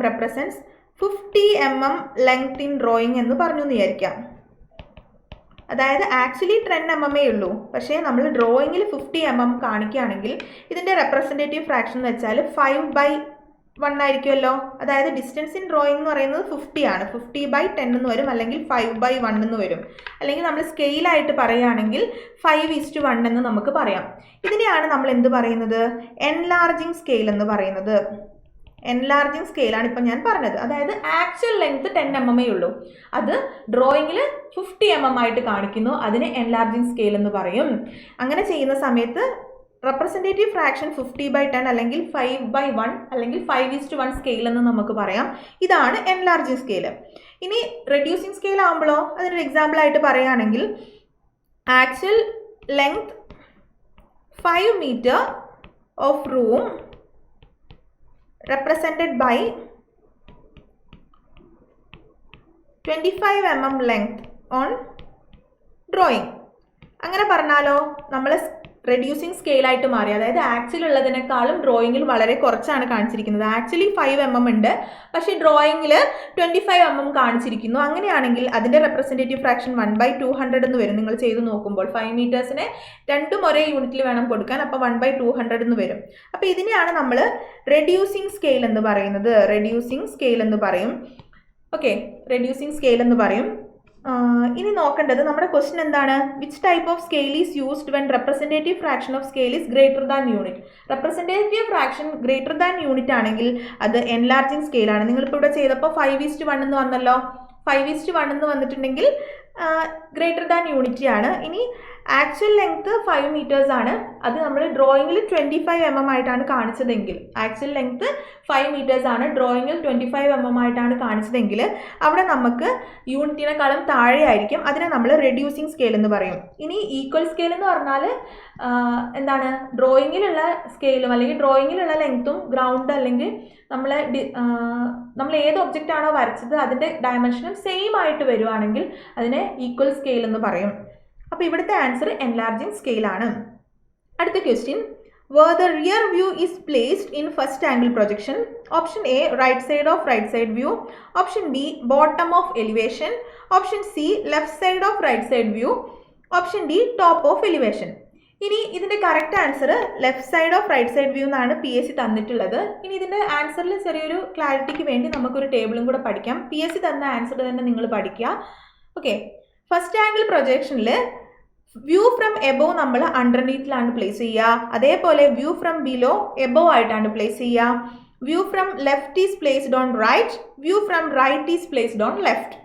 Speaker 1: represents 50 mm length in drawing എന്ന് പറഞ്ഞു എന്ന് വിചാരിക്കാം. അതായത് ആക്ച്വലി 10 mm ഉള്ളൂ, പക്ഷേ നമ്മൾ ഡ്രോയിങ്ങിൽ 50 mm കാണിക്കുകയാണെങ്കിൽ ഇതിൻ്റെ റെപ്രസെൻറ്റേറ്റീവ് ഫ്രാക്ഷൻ എന്ന് വെച്ചാൽ 5/1 ആയിരിക്കുമല്ലോ. അതായത് ഡിസ്റ്റൻസ് ഇൻ ഡ്രോയിങ് എന്ന് പറയുന്നത് 50 ആണ്. 50/10 എന്ന് വരും, അല്ലെങ്കിൽ 5/1 എന്ന് വരും. അല്ലെങ്കിൽ നമ്മൾ സ്കെയിലായിട്ട് പറയുകയാണെങ്കിൽ 5:1 എന്ന് നമുക്ക് പറയാം. ഇതിനെയാണ് നമ്മൾ എന്ത് പറയുന്നത്? എൻലാർജിങ് സ്കെയിൽ എന്ന് പറയുന്നത്. എൻലാർജിങ് സ്കെയിലാണ് ഇപ്പം ഞാൻ പറഞ്ഞത്. അതായത് ആക്ച്വൽ ലെങ്ത് 10 mm ഉള്ളൂ, അത് ഡ്രോയിങ്ങിൽ 50 mm ആയിട്ട് കാണിക്കുന്നു, അതിന് എൻലാർജിങ് സ്കെയിൽ എന്ന് പറയും. അങ്ങനെ ചെയ്യുന്ന സമയത്ത് റെപ്രസെൻറ്റേറ്റീവ് ഫ്രാക്ഷൻ 50/10 അല്ലെങ്കിൽ 5/1 അല്ലെങ്കിൽ 5:1 സ്കെയിൽ എന്ന് നമുക്ക് പറയാം. ഇതാണ് എൻലാർജിങ് സ്കെയിൽ. ഇനി റെഡ്യൂസിങ് സ്കെയിൽ ആകുമ്പോഴോ അതിനൊരു എക്സാമ്പിൾ ആയിട്ട് പറയുകയാണെങ്കിൽ actual length 5 meter of room represented by 25 mm length on drawing. അങ്ങനെ പറഞ്ഞാലോ നമ്മൾ റെഡ്യൂസിങ് സ്കെയിലായിട്ട് മാറി. അതായത് ആക്ച്വൽ ഉള്ളതിനേക്കാളും ഡ്രോയിങ്ങിൽ വളരെ കുറച്ചാണ് കാണിച്ചിരിക്കുന്നത്. ആക്ച്വലി 5 mm ഉണ്ട്, പക്ഷേ ഡ്രോയിങ്ങിൽ 25 mm കാണിച്ചിരിക്കുന്നു. അങ്ങനെയാണെങ്കിൽ അതിൻ്റെ റെപ്രസെൻറ്റേറ്റീവ് ഫ്രാക്ഷൻ 1/200 എന്ന് വരും. നിങ്ങൾ ചെയ്ത് നോക്കുമ്പോൾ 5 മീറ്റേഴ്സിനെ രണ്ടും ഒരേ യൂണിറ്റിൽ വേണം കൊടുക്കാൻ, അപ്പോൾ 1/200 എന്ന് വരും. അപ്പോൾ ഇതിനെയാണ് നമ്മൾ റെഡ്യൂസിങ് സ്കെയിൽ എന്ന് പറയുന്നത്. റെഡ്യൂസിങ് സ്കെയിൽ എന്ന് പറയും. ഓക്കെ, റെഡ്യൂസിങ് സ്കെയിൽ എന്ന് പറയും. ഇനി നോക്കേണ്ടത് നമ്മുടെ ക്വസ്റ്റ്യൻ എന്താണ്? Which type of scale is used when representative fraction of scale is greater than unit. Representative fraction greater than unit ആണെങ്കിൽ അത് എൻലാർജിങ് സ്കെയിലാണ്. നിങ്ങളിപ്പോൾ ഇവിടെ ചെയ്തപ്പോൾ 5:1 എന്ന് വന്നല്ലോ. 5:1 എന്ന് വന്നിട്ടുണ്ടെങ്കിൽ ഗ്രേറ്റർ ദാൻ യൂണിറ്റി ആണ്. ഇനി ആക്ച്വൽ ലെങ്ത് 5 meters ആണ്, അത് നമ്മൾ ഡ്രോയിങ്ങിൽ 25 mm ആയിട്ടാണ് കാണിച്ചതെങ്കിൽ, ആക്ച്വൽ ലെങ്ത് 5 meters ആണ്, ഡ്രോയിങ്ങിൽ 25 mm ആയിട്ടാണ് കാണിച്ചതെങ്കിൽ അവിടെ നമുക്ക് യൂണിറ്റിനെക്കാളും താഴെ ആയിരിക്കും. അതിനെ നമ്മൾ റെഡ്യൂസിങ് സ്കെയിൽ എന്ന് പറയും. ഇനി ഈക്വൽ സ്കെയിൽ എന്ന് പറഞ്ഞാൽ എന്താണ്? ഡ്രോയിങ്ങിലുള്ള സ്കെയിലും അല്ലെങ്കിൽ ഡ്രോയിങ്ങിലുള്ള ലെങ്ത്തും ഗ്രൗണ്ട് അല്ലെങ്കിൽ നമ്മൾ ഏത് ഒബ്ജക്റ്റ് ആണോ വരച്ചത് അതിൻ്റെ ഡയമെൻഷനും സെയിം ആയിട്ട് വരുവാണെങ്കിൽ അതിനെ ഈക്വൽ സ്കെയിൽ എന്ന് പറയും. അപ്പോൾ ഇവിടുത്തെ ആൻസർ എൻലാർജിങ് സ്കെയിലാണ്. അടുത്ത question, where the rear view is placed in first angle projection. Option A, right side view. Option B, bottom of elevation. Option C, left side of right side view. Option D, top of elevation. ഇനി ഇതിൻ്റെ correct answer left side of right side view എന്നാണ് PSC തന്നിട്ടുള്ളത്. ഇനി ഇതിൻ്റെ ആൻസറിൽ ചെറിയൊരു ക്ലാരിറ്റിക്ക് വേണ്ടി നമുക്കൊരു ടേബിളും കൂടെ പഠിക്കാം. PSC തന്ന ആൻസർ തന്നെ നിങ്ങൾ പഠിക്കുക. ഓക്കെ, ഫസ്റ്റ് ആംഗിൾ പ്രൊജക്ഷനിൽ വ്യൂ ഫ്രം എബോവ് നമ്മൾ അണ്ടർനീത്തിലാണ് പ്ലേസ് ചെയ്യുക. അതേപോലെ വ്യൂ ഫ്രം ബിലോ എബോവ് ആയിട്ടാണ് പ്ലേസ് ചെയ്യുക. View from left is placed on right, view from right is placed on left.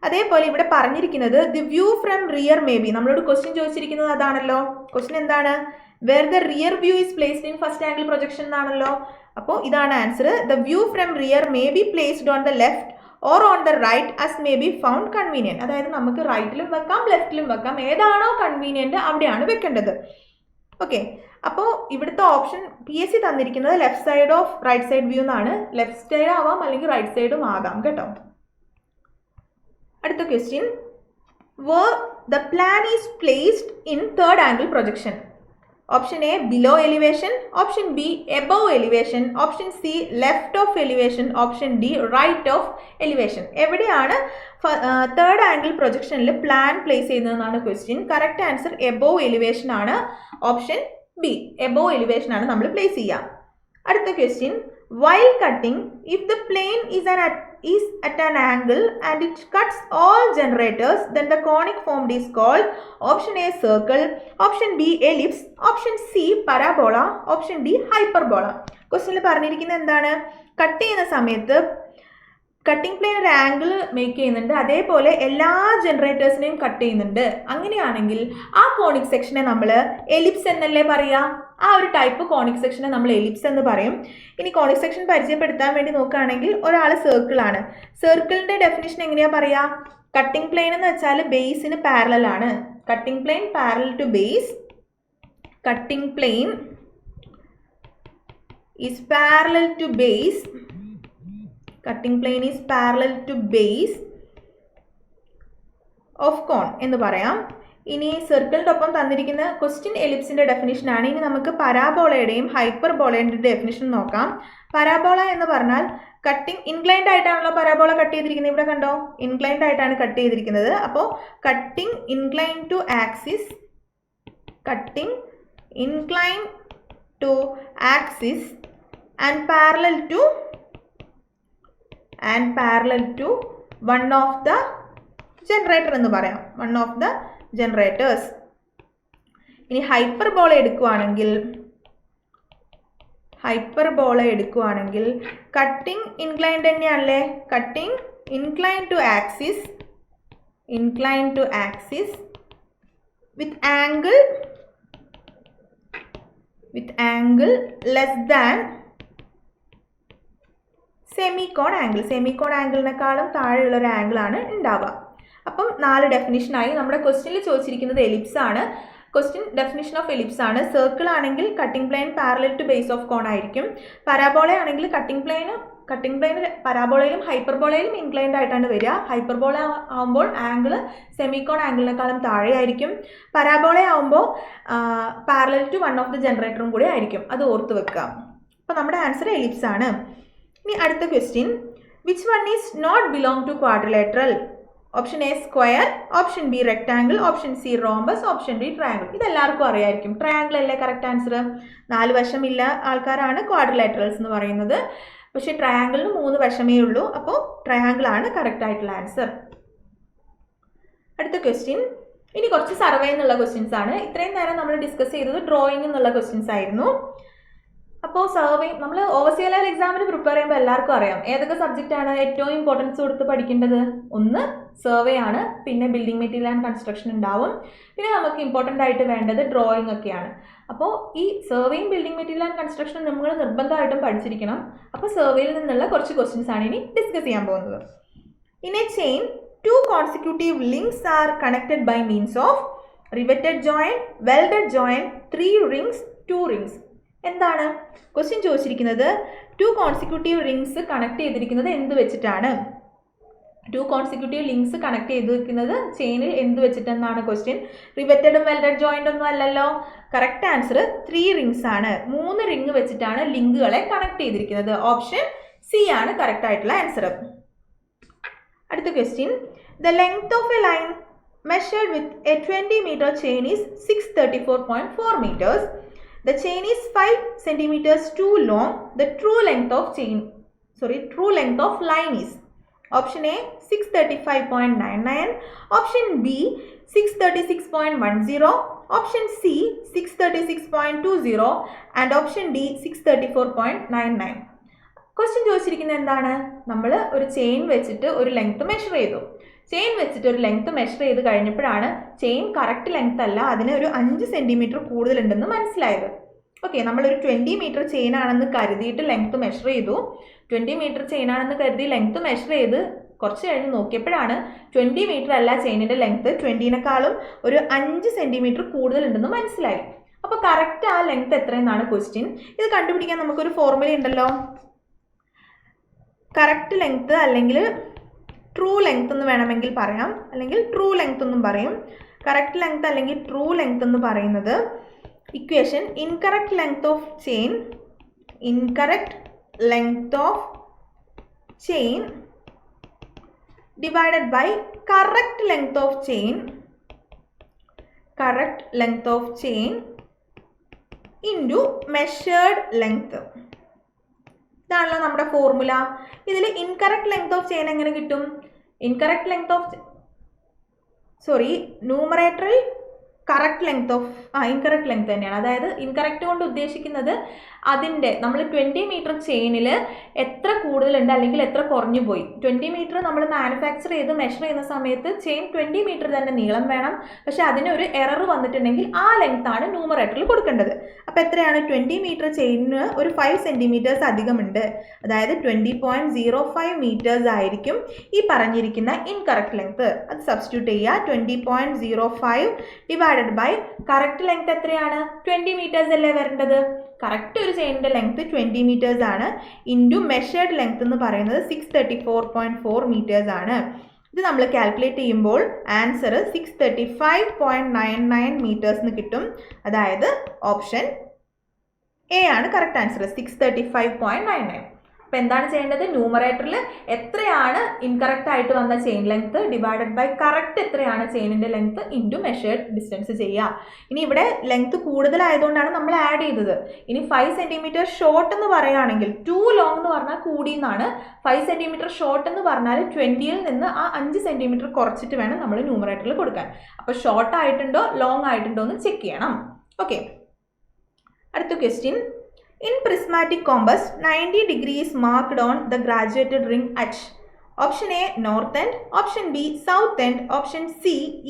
Speaker 1: അതേപോലെ ഇവിടെ പറഞ്ഞിരിക്കുന്നത് the view from rear may be, നമ്മളോട് ക്വസ്റ്റ്യൻ ചോദിച്ചിരിക്കുന്നത് അതാണല്ലോ. ക്വസ്റ്റ്യൻ എന്താണ്? Where the rear view is placed in first angle projection എന്നാണല്ലോ. അപ്പോൾ ഇതാണ് answer. The view from rear may be placed on the left or on the right as may be found convenient. അതായത് നമുക്ക് റൈറ്റിലും വെക്കാം ലെഫ്റ്റിലും വെക്കാം, ഏതാണോ convenient അവിടെയാണ് വെക്കേണ്ടത്. ഓക്കെ, അപ്പോൾ ഇവിടുത്തെ ഓപ്ഷൻ PSC തന്നിരിക്കുന്നത് left side of right side view എന്നാണ്. ലെഫ്റ്റ് സൈഡ് ആവാം അല്ലെങ്കിൽ റൈറ്റ് സൈഡും ആകാം കേട്ടോ. അടുത്ത question, where the plan is placed in third angle projection. Option A, below elevation. Option B, above elevation. Option C, left of elevation. Option D, right of elevation. എവിടെയാണ് third angle പ്രൊജക്ഷനിൽ plan place ചെയ്യുന്നതെന്നാണ് question. Correct answer above elevation ആണ്. Option B, above elevation ആണ് നമ്മൾ place ചെയ്യുക. അടുത്ത question, while cutting, if the plane is at an angle and it cuts all generators, then the conic formed is called option A, circle. Option B, ellipse. Option C, parabola. Option D, hyperbola. ക്വസ്റ്റ്യനിൽ പറഞ്ഞിരിക്കുന്നത് എന്താണ്? Cut ചെയ്യുന്ന സമയത്ത് cutting plain ഒരു angle make ചെയ്യുന്നുണ്ട്, അതേപോലെ എല്ലാ ജനറേറ്റേഴ്സിനെയും cut ചെയ്യുന്നുണ്ട്. അങ്ങനെയാണെങ്കിൽ ആ കോണിക് സെക്ഷനെ നമ്മൾ എലിപ്സ് എന്നല്ലേ പറയുക? ആ ഒരു ടൈപ്പ് കോണിക് സെക്ഷനെ നമ്മൾ എലിപ്സ് എന്ന് പറയും. ഇനി കോണിക് സെക്ഷൻ പരിചയപ്പെടുത്താൻ വേണ്ടി നോക്കുകയാണെങ്കിൽ ഒരാൾ സർക്കിളാണ്. സർക്കിളിൻ്റെ ഡെഫിനിഷൻ എങ്ങനെയാ പറയുക? കട്ടിംഗ് പ്ലെയിൻ എന്ന് വെച്ചാൽ ബേസിന് പാരലൽ ആണ്. Cutting plane parallel to base. Cutting plane is parallel to base. Cutting plane is parallel to base of cone എന്ന് പറയാം. ഇനി സർക്കിളിൻ്റെ ഒപ്പം തന്നിരിക്കുന്ന ക്വസ്റ്റ്യൻ എലിപ്സിൻ്റെ ഡെഫിനിഷനാണ്. ഇനി നമുക്ക് പരാബോളയുടെയും ഹൈപ്പർബോളയുടെയും ഡെഫിനിഷൻ നോക്കാം. പരാബോള എന്ന് പറഞ്ഞാൽ കട്ടിംഗ് ഇൻക്ലൈൻഡ് ആയിട്ടാണല്ലോ പരാബോള കട്ട് ചെയ്തിരിക്കുന്നത്. ഇവിടെ കണ്ടോ, ഇൻക്ലൈൻഡ് ആയിട്ടാണ് കട്ട് ചെയ്തിരിക്കുന്നത്. അപ്പോൾ cutting incline to axis, cutting incline to axis and parallel to one of the generator എന്ന് പറയാം, വൺ ഓഫ് ദ ജനറേറ്റേഴ്സ്. ഇനി ഹൈപ്പർബോള എടുക്കുവാണെങ്കിൽ കട്ടിംഗ് ഇൻക്ലൈൻഡ് തന്നെയാണല്ലേ. Cutting incline to axis with angle less than semicone angle. Semicone ആംഗിളിനേക്കാളും താഴെയുള്ള ഒരു ആംഗിളാണ് ഉണ്ടാവുക. അപ്പം 4 ഡെഫിനിഷനായി. നമ്മുടെ ക്വസ്റ്റ്യനിൽ ചോദിച്ചിരിക്കുന്നത് എലിപ്സ് ആണ്. ക്വസ്റ്റ്യൻ ഡെഫിനിഷൻ ഓഫ് എലിപ്സ് ആണ്. സർക്കിൾ ആണെങ്കിൽ cutting plane parallel to base of cone ആയിരിക്കും. പരാബോള ആണെങ്കിൽ കട്ടിംഗ് പ്ലെയിൻ പരാബോളയിലും ഹൈപ്പർബോളയിലും ഇൻക്ലൈൻഡ് ആയിട്ടാണ് വരിക. ഹൈപ്പർബോള ആകുമ്പോൾ ആംഗിൾ സെമിക്കോൺ ആംഗിളിനേക്കാളും താഴെ ആയിരിക്കും. പരാബോള ആകുമ്പോൾ parallel to one of the ജനറേറ്ററും കൂടി ആയിരിക്കും. അത് ഓർത്ത് വെക്കുക. അപ്പോൾ നമ്മുടെ ആൻസർ എലിപ്സ് ആണ്. ഇനി അടുത്ത question, which one is not belong to quadrilateral? Option A square, option B rectangle, option C rhombus, option D triangle. ഇതെല്ലാവർക്കും അറിയായിരിക്കും. ട്രയാങ്കിൾ അല്ലേ കറക്റ്റ് ആൻസർ. 4 വശമില്ല ആൾക്കാരാണ് ക്വാഡ്രിലേറ്ററൽസ് എന്ന് പറയുന്നത്. പക്ഷേ ട്രയാങ്കിളിന് 3 വശമേ ഉള്ളൂ. അപ്പോൾ ട്രയാങ്കിൾ ആണ് കറക്റ്റ് ആയിട്ടുള്ള ആൻസർ. അടുത്ത ക്വസ്റ്റ്യൻ, ഇനി കുറച്ച് സർവേ എന്നുള്ള ക്വസ്റ്റ്യൻസ് ആണ്. ഇത്രയും നേരം നമ്മൾ ഡിസ്കസ് ചെയ്തത് ഡ്രോയിങ് എന്നുള്ള ക്വസ്റ്റ്യൻസ് ആയിരുന്നു. അപ്പോൾ സർവേ നമ്മൾ ഓവർസിയർ ലെവൽ എക്സാമിന് പ്രിപ്പയർ ചെയ്യുമ്പോൾ എല്ലാവർക്കും അറിയാം ഏതൊക്കെ സബ്ജക്റ്റാണ് ഏറ്റവും ഇമ്പോർട്ടൻസ് കൊടുത്ത് പഠിക്കേണ്ടത്. ഒന്ന് സർവേ ആണ്, പിന്നെ ബിൽഡിംഗ് മെറ്റീരിയൽ ആൻഡ് കൺസ്ട്രക്ഷൻ ഉണ്ടാവും, പിന്നെ നമുക്ക് ഇമ്പോർട്ടൻ്റ് ആയിട്ട് വേണ്ടത് ഡ്രോയിങ് ഒക്കെയാണ്. അപ്പോൾ ഈ സർവേയും ബിൽഡിംഗ് മെറ്റീരിയൽ ആൻഡ് കൺസ്ട്രക്ഷനും നമ്മൾ നിർബന്ധമായിട്ടും പഠിച്ചിരിക്കണം. അപ്പോൾ സർവേയിൽ നിന്നുള്ള കുറച്ച് ക്വസ്റ്റ്യൻസ് ആണ് ഇനി ഡിസ്കസ് ചെയ്യാൻ പോകുന്നത്. In A chain 2 consecutive links are connected by means of riveted joint, welded joint, 3 rings, 2 rings. എന്താണ് ക്വസ്റ്റ്യൻ ചോദിച്ചിരിക്കുന്നത്? 2 കോൺസിക്യൂട്ടീവ് റിങ്സ് കണക്ട് ചെയ്തിരിക്കുന്നത് എന്ത് വെച്ചിട്ടാണ്? 2 കോൺസിക്യൂട്ടീവ് ലിങ്ക്സ് കണക്ട് ചെയ്തിരിക്കുന്നത് ചെയിനിൽ എന്ത് വെച്ചിട്ടെന്നാണ് ക്വസ്റ്റ്യൻ. റിവറ്റഡും വെൽഡഡ് ജോയിൻ്റ് ഒന്നും അല്ലല്ലോ. കറക്റ്റ് ആൻസർ 3 റിങ്സ് ആണ്. 3 റിങ് വെച്ചിട്ടാണ് ലിങ്കുകളെ കണക്ട് ചെയ്തിരിക്കുന്നത്. ഓപ്ഷൻ സി ആണ് കറക്റ്റ് ആയിട്ടുള്ള ആൻസർ. അടുത്ത question, the length of A line measured with a 20 meter chain is 634.4 meters. The chain is 5 centimeters too long. The true length of line is option A 635.99, option B 636.10, option C 636.20 and option D 634.99. Question ചോദിച്ചിരിക്കുന്നത് എന്താണ്? നമ്മൾ ഒരു chain വെച്ചിട്ട് ഒരു length measure ചെയ്തു. Chain വെച്ചിട്ട് ഒരു length measure ചെയ്ത് കഴിഞ്ഞപ്പോഴാണ് ചെയിൻ കറക്റ്റ് ലെങ്ത് അല്ല, അതിന് ഒരു 5 സെൻറ്റിമീറ്റർ കൂടുതലുണ്ടെന്ന് മനസ്സിലായത്. ഓക്കെ, നമ്മളൊരു 20 meter ചെയിൻ ആണെന്ന് കരുതിയിട്ട് ലെങ്ത് മെഷർ ചെയ്തു. 20 meter ചെയിൻ ആണെന്ന് കരുതി ലെങ്ത് മെഷർ ചെയ്ത് കുറച്ച് കഴിഞ്ഞ് നോക്കിയപ്പോഴാണ് 20 meter അല്ല ചെയിനിൻ്റെ ലെങ്ത്, 20നേക്കാളും ഒരു 5 സെൻറ്റിമീറ്റർ കൂടുതലുണ്ടെന്ന് മനസ്സിലായി. അപ്പോൾ കറക്റ്റ് ആ ലെങ്ത് എത്രയെന്നാണ് ക്വസ്റ്റ്യൻ. ഇത് കണ്ടുപിടിക്കാൻ നമുക്കൊരു ഫോർമുല ഉണ്ടല്ലോ. കറക്റ്റ് ലെങ്ത് അല്ലെങ്കിൽ ട്രൂ ലെങ്ത് എന്ന് വേണമെങ്കിൽ പറയാം, അല്ലെങ്കിൽ ട്രൂ ലെങ്ത് എന്നും പറയും. കറക്റ്റ് ലെങ്ത് അല്ലെങ്കിൽ ട്രൂ ലെങ്ത് എന്ന് പറയുന്നത് equation incorrect length of chain divided by correct length of chain into measured length. ഇതാണല്ലോ നമ്മുടെ ഫോർമുല. ഇതിൽ ഇൻകറക്റ്റ് ലെങ്ത് ഓഫ് ചെയിൻ എങ്ങനെ കിട്ടും? ന്യൂമറേറ്ററിൽ ഇൻകറക്റ്റ് ലെങ്ത് തന്നെയാണ്. അതായത് ഇൻകറക്റ്റ് കൊണ്ട് ഉദ്ദേശിക്കുന്നത് അതിൻ്റെ നമ്മൾ 20 മീറ്റർ ചെയിനിൽ എത്ര കൂടുതലുണ്ട് അല്ലെങ്കിൽ എത്ര കുറഞ്ഞു പോയി. 20 മീറ്റർ നമ്മൾ മാനുഫാക്ചർ ചെയ്ത് മെഷർ ചെയ്യുന്ന സമയത്ത് ചെയിൻ 20 മീറ്റർ തന്നെ നീളം വേണം. പക്ഷെ അതിനൊരു എറർ വന്നിട്ടുണ്ടെങ്കിൽ ആ ലെങ്ത് ആണ് ന്യൂമറേറ്ററിൽ കൊടുക്കേണ്ടത്. അപ്പോൾ എത്രയാണ്? 20 മീറ്റർ ചെയിനിന് ഒരു 5 സെൻറ്റിമീറ്റേഴ്സ് അധികമുണ്ട്. അതായത് 20.05 മീറ്റേഴ്സ് ആയിരിക്കും ഈ പറഞ്ഞിരിക്കുന്ന ഇൻകറക്റ്റ് ലെങ്ത്. അത് സബ്സ്റ്റിറ്റ്യൂട്ട് ചെയ്യുക. 20.05 ഡിവൈഡഡ് ബൈ കറക്റ്റ് ലെങ്ത് എത്രയാണ്? 20 മീറ്റേഴ്സ് അല്ലേ വരേണ്ടത്. കറക്റ്റ് ഒരു ചെയിനിൻ്റെ ലെങ്ത് 20 മീറ്റേഴ്സ് ആണ്. ഇൻറ്റു മെഷേർഡ് ലെങ്ത് എന്ന് പറയുന്നത് 634.4 മീറ്റേഴ്സ് ആണ്. ഇത് നമ്മൾ കാൽക്കുലേറ്റ് ചെയ്യുമ്പോൾ ആൻസർ 635.99 മീറ്റേഴ്സ് കിട്ടും. അതായത് ഓപ്ഷൻ എ ആണ് കറക്റ്റ് ആൻസർ, 635.99. അപ്പോൾ എന്താണ് ചെയ്യേണ്ടത്? ന്യൂമറേറ്ററിൽ എത്രയാണ് ഇൻകറക്റ്റ് ആയിട്ട് വന്ന chain length divided by correct എത്രയാണ് ചെയിനിൻ്റെ ലെങ്ത് ഇൻറ്റു മെഷേർഡ് ഡിസ്റ്റൻസ് ചെയ്യുക. ഇനി ഇവിടെ ലെങ്ത് കൂടുതലായതുകൊണ്ടാണ് നമ്മൾ ആഡ് ചെയ്തത്. ഇനി 5 സെൻറ്റിമീറ്റർ ഷോർട്ട് എന്ന് പറയുകയാണെങ്കിൽ, ടു ലോങ് എന്ന് പറഞ്ഞാൽ കൂടി എന്നാണ്. 5 സെൻറ്റിമീറ്റർ ഷോർട്ട് എന്ന് പറഞ്ഞാൽ 20ൽ നിന്ന് ആ 5 സെൻറ്റിമീറ്റർ കുറച്ചിട്ട് വേണം നമ്മൾ ന്യൂമറേറ്ററിൽ കൊടുക്കാൻ. അപ്പോൾ ഷോർട്ട് ആയിട്ടുണ്ടോ ലോങ് ആയിട്ടുണ്ടോ എന്ന് ചെക്ക് ചെയ്യണം. ഓക്കെ, അടുത്ത question. In prismatic compass, 90 degrees marked on the graduated ring H. Option A, north end. Option B, south end. Option C,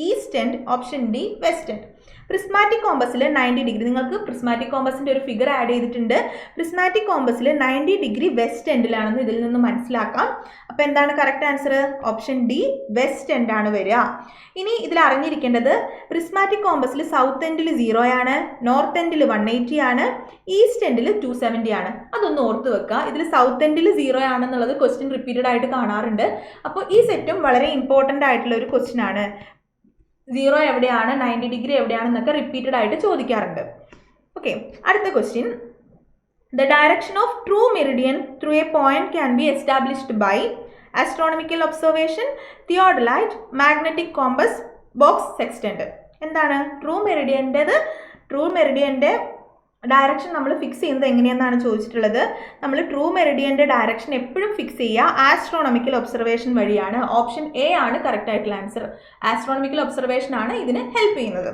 Speaker 1: east end. Option D, west end. Prismatic കോമ്പസിൽ 90 degree, നിങ്ങൾക്ക് prismatic കോമ്പസിൻ്റെ ഒരു figure add ചെയ്തിട്ടുണ്ട്. Prismatic കോമ്പസിൽ 90 degree west എൻഡിലാണെന്ന് ഇതിൽ നിന്ന് മനസ്സിലാക്കാം. അപ്പോൾ എന്താണ് correct answer? Option D, west end ആണ് വരിക. ഇനി ഇതിൽ അറിഞ്ഞിരിക്കേണ്ടത് പ്രിസ്മാറ്റിക് കോമ്പസിൽ സൗത്ത് എൻഡിൽ 0 ആണ്, നോർത്ത് എൻഡിൽ 180 ആണ്, ഈസ്റ്റ് എൻഡിൽ 270 ആണ്. അതൊന്ന് ഓർത്ത് വെക്കുക. ഇതിൽ സൗത്ത് എൻഡിൽ 0 ആണെന്നുള്ളത് ക്വസ്റ്റ്യൻ റിപ്പീറ്റഡ് ആയിട്ട് കാണാറുണ്ട്. അപ്പോൾ ഈ സെറ്റും വളരെ ഇമ്പോർട്ടൻ്റ് ആയിട്ടുള്ള ഒരു ക്വസ്റ്റ്യൻ ആണ്. 0 എവിടെയാണ്, 90 ഡിഗ്രി എവിടെയാണെന്നൊക്കെ റിപ്പീറ്റഡ് ആയിട്ട് ചോദിക്കാറുണ്ട്. ഓക്കെ, അടുത്ത question. The direction of true meridian through a point can be established by astronomical observation, theodolite, magnetic compass, box sextant. എന്താണ് ട്രൂ മെറിഡിയൻ്റെ ഡയറക്ഷൻ നമ്മൾ ഫിക്സ് ചെയ്യുന്നത് എങ്ങനെയെന്നാണ് ചോദിച്ചിട്ടുള്ളത്. നമ്മൾ ട്രൂ മെറിഡിയൻ്റെ ഡയറക്ഷൻ എപ്പോഴും ഫിക്സ് ചെയ്യുക ആസ്ട്രോണമിക്കൽ ഒബ്സർവേഷൻ വഴിയാണ്. ഓപ്ഷൻ എ ആണ് കറക്റ്റ് ആയിട്ടുള്ള ആൻസർ. ആസ്ട്രോണമിക്കൽ ഒബ്സർവേഷൻ ആണ് ഇതിന് ഹെൽപ്പ് ചെയ്യുന്നത്.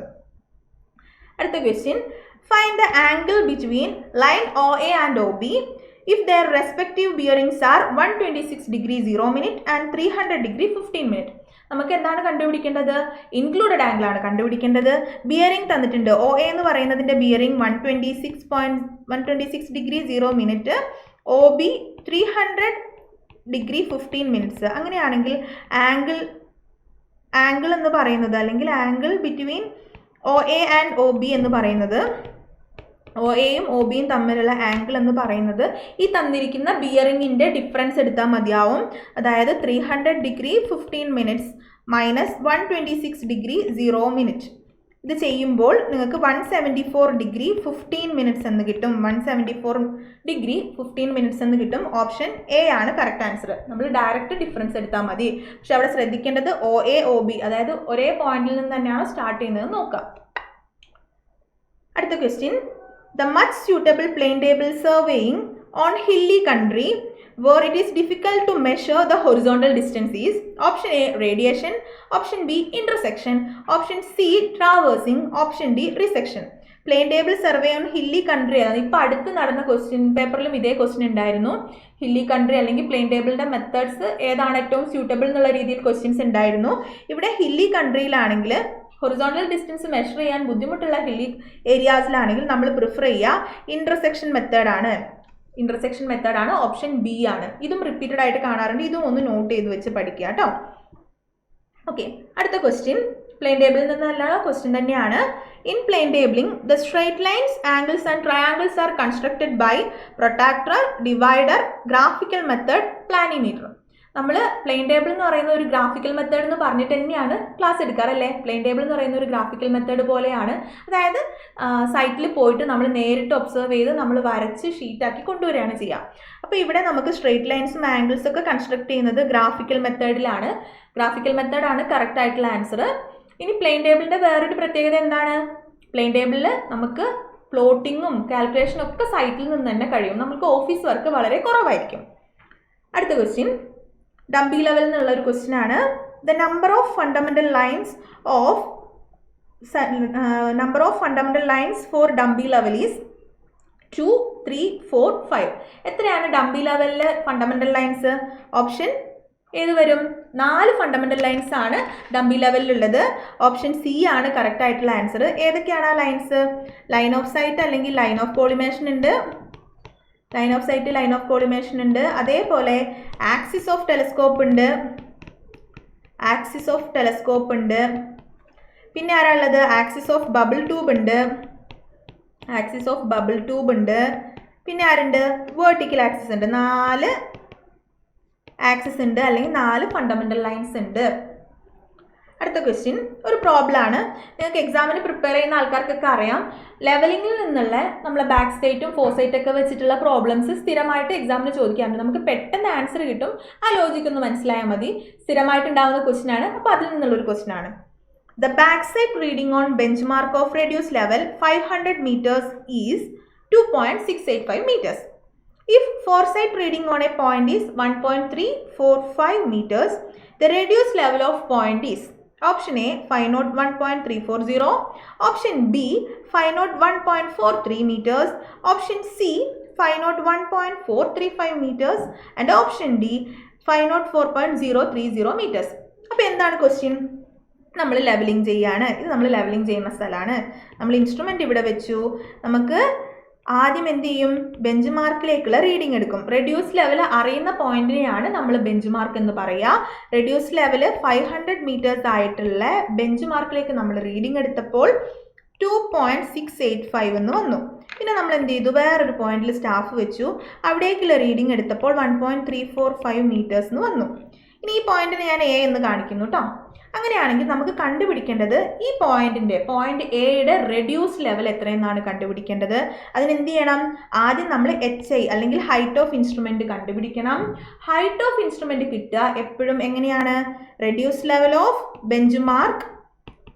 Speaker 1: അടുത്ത question. Find the angle between line OA and OB if their respective bearings are 126 degree 0 minute and 300 degree 15 minute. നമുക്ക് എന്താണ് കണ്ടുപിടിക്കേണ്ടത്? ഇൻക്ലൂഡഡ് ആംഗിൾ ആണ് കണ്ടുപിടിക്കേണ്ടത്. ബിയറിംഗ് തന്നിട്ടുണ്ട്. OA എന്ന് പറയുന്നതിൻ്റെ bearing 126 degree 0 minute, OB 300 degree 15 minutes. അങ്ങനെയാണെങ്കിൽ ആംഗിൾ എന്ന് പറയുന്നത്, അല്ലെങ്കിൽ angle between OA and OB എന്ന് പറയുന്നത്, OAയും OBയും തമ്മിലുള്ള ആംഗിൾ എന്ന് പറയുന്നത് ഈ തന്നിരിക്കുന്ന ബിയറിങ്ങിൻ്റെ ഡിഫറൻസ് എടുത്താൽ മതിയാവും. അതായത് 300 degree 15 minutes minus 126 degree 0 minute. ഇത് ചെയ്യുമ്പോൾ നിങ്ങൾക്ക് 174 ഡിഗ്രി 15 മിനിറ്റ്സ് എന്ന് കിട്ടും. 174 ഡിഗ്രി 15 മിനിറ്റ്സ് എന്ന് കിട്ടും. ഓപ്ഷൻ എ ആണ് കറക്റ്റ് ആൻസർ. നമ്മൾ ഡയറക്റ്റ് ഡിഫറൻസ് എടുത്താൽ മതി. പക്ഷെ അവിടെ ശ്രദ്ധിക്കേണ്ടത് OA OB, അതായത് ഒരേ പോയിന്റിൽ നിന്ന് തന്നെയാണ് സ്റ്റാർട്ട് ചെയ്യുന്നത് നോക്കാം. അടുത്ത question. The much suitable plane table surveying on hilly country where it is difficult to measure the horizontal distance is option A, radiation, option B, intersection, option C, traversing, option D, resection. Plain table survey on hilly country ആണ്. ഇപ്പോൾ അടുത്ത് നടന്ന question പേപ്പറിലും ഇതേ question ഉണ്ടായിരുന്നു. Hilly country അല്ലെങ്കിൽ plain ടേബിളിൻ്റെ methods ഏതാണ് ഏറ്റവും സ്യൂട്ടബിൾ എന്നുള്ള രീതിയിൽ ക്വസ്റ്റ്യൻസ് ഉണ്ടായിരുന്നു. ഇവിടെ ഹില്ലി കൺട്രിയിലാണെങ്കിൽ ഹൊറിസോണ്ടൽ ഡിസ്റ്റൻസ് മെഷർ ചെയ്യാൻ ബുദ്ധിമുട്ടുള്ള ഹില്ലി ഏരിയാസിലാണെങ്കിൽ നമ്മൾ പ്രിഫർ ചെയ്യുക ഇൻ്റർസെക്ഷൻ മെത്തേഡാണ്. ഓപ്ഷൻ ബി ആണ്. ഇതും റിപ്പീറ്റഡ് ആയിട്ട് കാണാറുണ്ട്. ഇതും ഒന്ന് നോട്ട് ചെയ്ത് വെച്ച് പഠിക്കുക കേട്ടോ. ഓക്കെ, അടുത്ത ക്വസ്റ്റ്യൻ പ്ലെയിൻ ടേബിളിൽ നിന്നുള്ള ക്വസ്റ്റ്യൻ തന്നെയാണ്. In plane tabling the straight lines, angles and triangles are constructed by protractor, divider, graphical method, planimeter. നമ്മൾ പ്ലെയിൻ ടേബിൾ എന്ന് പറയുന്ന ഒരു ഗ്രാഫിക്കൽ മെത്തേഡ് എന്ന് പറഞ്ഞിട്ട് തന്നെയാണ് ക്ലാസ് എടുക്കാറല്ലേ. പ്ലെയിൻ ടേബിൾ എന്ന് പറയുന്ന ഒരു ഗ്രാഫിക്കൽ മെത്തേഡ് പോലെയാണ്. അതായത് സൈറ്റിൽ പോയിട്ട് നമ്മൾ നേരിട്ട് ഒബ്സർവ് ചെയ്ത് നമ്മൾ വരച്ച് ഷീറ്റാക്കി കൊണ്ടുവരികയാണ് ചെയ്യുക. അപ്പോൾ ഇവിടെ നമുക്ക് സ്ട്രെയിറ്റ് ലൈൻസും ആംഗിൾസും ഒക്കെ കൺസ്ട്രക്ട് ചെയ്യുന്നത് ഗ്രാഫിക്കൽ മെത്തേഡിലാണ്. ഗ്രാഫിക്കൽ മെത്തേഡാണ് കറക്റ്റ് ആയിട്ടുള്ള ആൻസർ. ഇനി പ്ലെയിൻ ടേബിളിൻ്റെ വേറൊരു പ്രത്യേകത എന്താണ്? പ്ലെയിൻ ടേബിളിൽ നമുക്ക് പ്ലോട്ടിങ്ങും കാൽക്കുലേഷനും ഒക്കെ സൈറ്റിൽ നിന്ന് തന്നെ കഴിയും. നമുക്ക് ഓഫീസ് വർക്ക് വളരെ കുറവായിരിക്കും. അടുത്ത ക്വസ്റ്റ്യൻ ഡംബി ലെവൽ എന്നുള്ള ഒരു ക്വസ്റ്റ്യൻ ആണ്. The number of fundamental lines for dumpy level is 2, 3, 4, 5. എത്രയാണ് ഡംബി ലെവലിൽ ഫണ്ടമെന്റൽ ലൈൻസ്? ഓപ്ഷൻ ഏത് വരും? 4 ഫണ്ടമെന്റൽ ലൈൻസ് ആണ് ഡംബി ലെവലിലുള്ളത്. ഓപ്ഷൻ സി ആണ് കറക്റ്റ് ആയിട്ടുള്ള ആൻസർ. ഏതൊക്കെയാണ് ആ ലൈൻസ്? ലൈൻ ഓഫ് സൈറ്റ് അല്ലെങ്കിൽ ലൈൻ ഓഫ് കോളിമേഷൻ ഉണ്ട്. Line of sight, line of collimation ഉണ്ട്. അതേപോലെ ആക്സിസ് ഓഫ് ടെലസ്കോപ്പ് ഉണ്ട്. ആക്സിസ് ഓഫ് ടെലസ്കോപ്പ് ഉണ്ട്. പിന്നെ ആരാ ഉള്ളത്? ആക്സിസ് ഓഫ് ബബിൾ ട്യൂബ് ഉണ്ട്. ആക്സിസ് ഓഫ് ബബിൾ ട്യൂബ് ഉണ്ട്. പിന്നെ ആരുണ്ട്? വേർട്ടിക്കൽ ആക്സിസ് ഉണ്ട്. 4 ആക്സിസ് ഉണ്ട്, അല്ലെങ്കിൽ 4 ഫണ്ടമെന്റൽ ലൈൻസ് ഉണ്ട്. അടുത്ത ക്വസ്റ്റ്യൻ ഒരു പ്രോബ്ലം ആണ്. നിങ്ങൾക്ക് എക്സാമിന് പ്രിപ്പയർ ചെയ്യുന്ന ആൾക്കാർക്കൊക്കെ അറിയാം, ലെവലിംഗിൽ നിന്നുള്ള നമ്മളെ ബാക്ക് സൈറ്റും ഫോർ സൈറ്റ് ഒക്കെ വെച്ചിട്ടുള്ള പ്രോബ്ലംസ് സ്ഥിരമായിട്ട് എക്സാമിന് ചോദിക്കാറുണ്ട്. നമുക്ക് പെട്ടെന്ന് ആൻസർ കിട്ടും, ആ ലോജിക്ക് ഒന്ന് മനസ്സിലായാൽ മതി. സ്ഥിരമായിട്ടുണ്ടാകുന്ന ക്വസ്റ്റ്യൻ ആണ്. അപ്പോൾ അതിൽ നിന്നുള്ളൊരു ക്വസ്റ്റ്യൻ ആണ്. The backside reading on benchmark of radius level 500 meters is 2.685 meters. If foresight reading on a point is 1.345 meters, the radius level of point is option A 501.340, option B 501.43 meters, option C 501.435 meters and option D 504.030 meters. അപ്പോൾ എന്താണ് question? നമ്മൾ levelling ചെയ്യാണ്. ഇത് നമ്മൾ levelling ചെയ്യുന്ന സ്ഥലമാണ്. നമ്മൾ instrument ഇവിടെ വെച്ചു. നമുക്ക് ആദ്യം എന്ത് ചെയ്യും? ബെഞ്ച് മാർക്കിലേക്കുള്ള റീഡിംഗ് എടുക്കും. റെഡ്യൂസ് ലെവൽ അറിയുന്ന പോയിന്റിനെയാണ് നമ്മൾ ബെഞ്ച് മാർക്ക് എന്ന് പറയുക. റെഡ്യൂസ് ലെവൽ 500 മീറ്റേഴ്സ് ആയിട്ടുള്ള ബെഞ്ച് മാർക്കിലേക്ക് നമ്മൾ റീഡിംഗ് എടുത്തപ്പോൾ 2.685 എന്ന് വന്നു. പിന്നെ നമ്മൾ എന്ത് ചെയ്തു? വേറൊരു പോയിന്റിൽ സ്റ്റാഫ് വെച്ചു. അവിടേക്കുള്ള റീഡിംഗ് എടുത്തപ്പോൾ 1.345 മീറ്റേഴ്സ് എന്ന് വന്നു. ഇനി ഈ പോയിന്റിന് ഞാൻ എ എന്ന് കാണിക്കുന്നു കേട്ടോ. അങ്ങനെയാണെങ്കിൽ നമുക്ക് കണ്ടുപിടിക്കേണ്ടത് ഈ പോയിന്റ് എയുടെ റെഡ്യൂസ് ലെവൽ എത്രയെന്നാണ് കണ്ടുപിടിക്കേണ്ടത്. അതിനെന്ത് ചെയ്യണം? ആദ്യം നമ്മൾ HI അല്ലെങ്കിൽ ഹൈറ്റ് ഓഫ് ഇൻസ്ട്രുമെന്റ് കണ്ടുപിടിക്കണം. ഹൈറ്റ് ഓഫ് ഇൻസ്ട്രുമെന്റ് കിട്ടുക എപ്പോഴും എങ്ങനെയാണ്? Reduce level of bench mark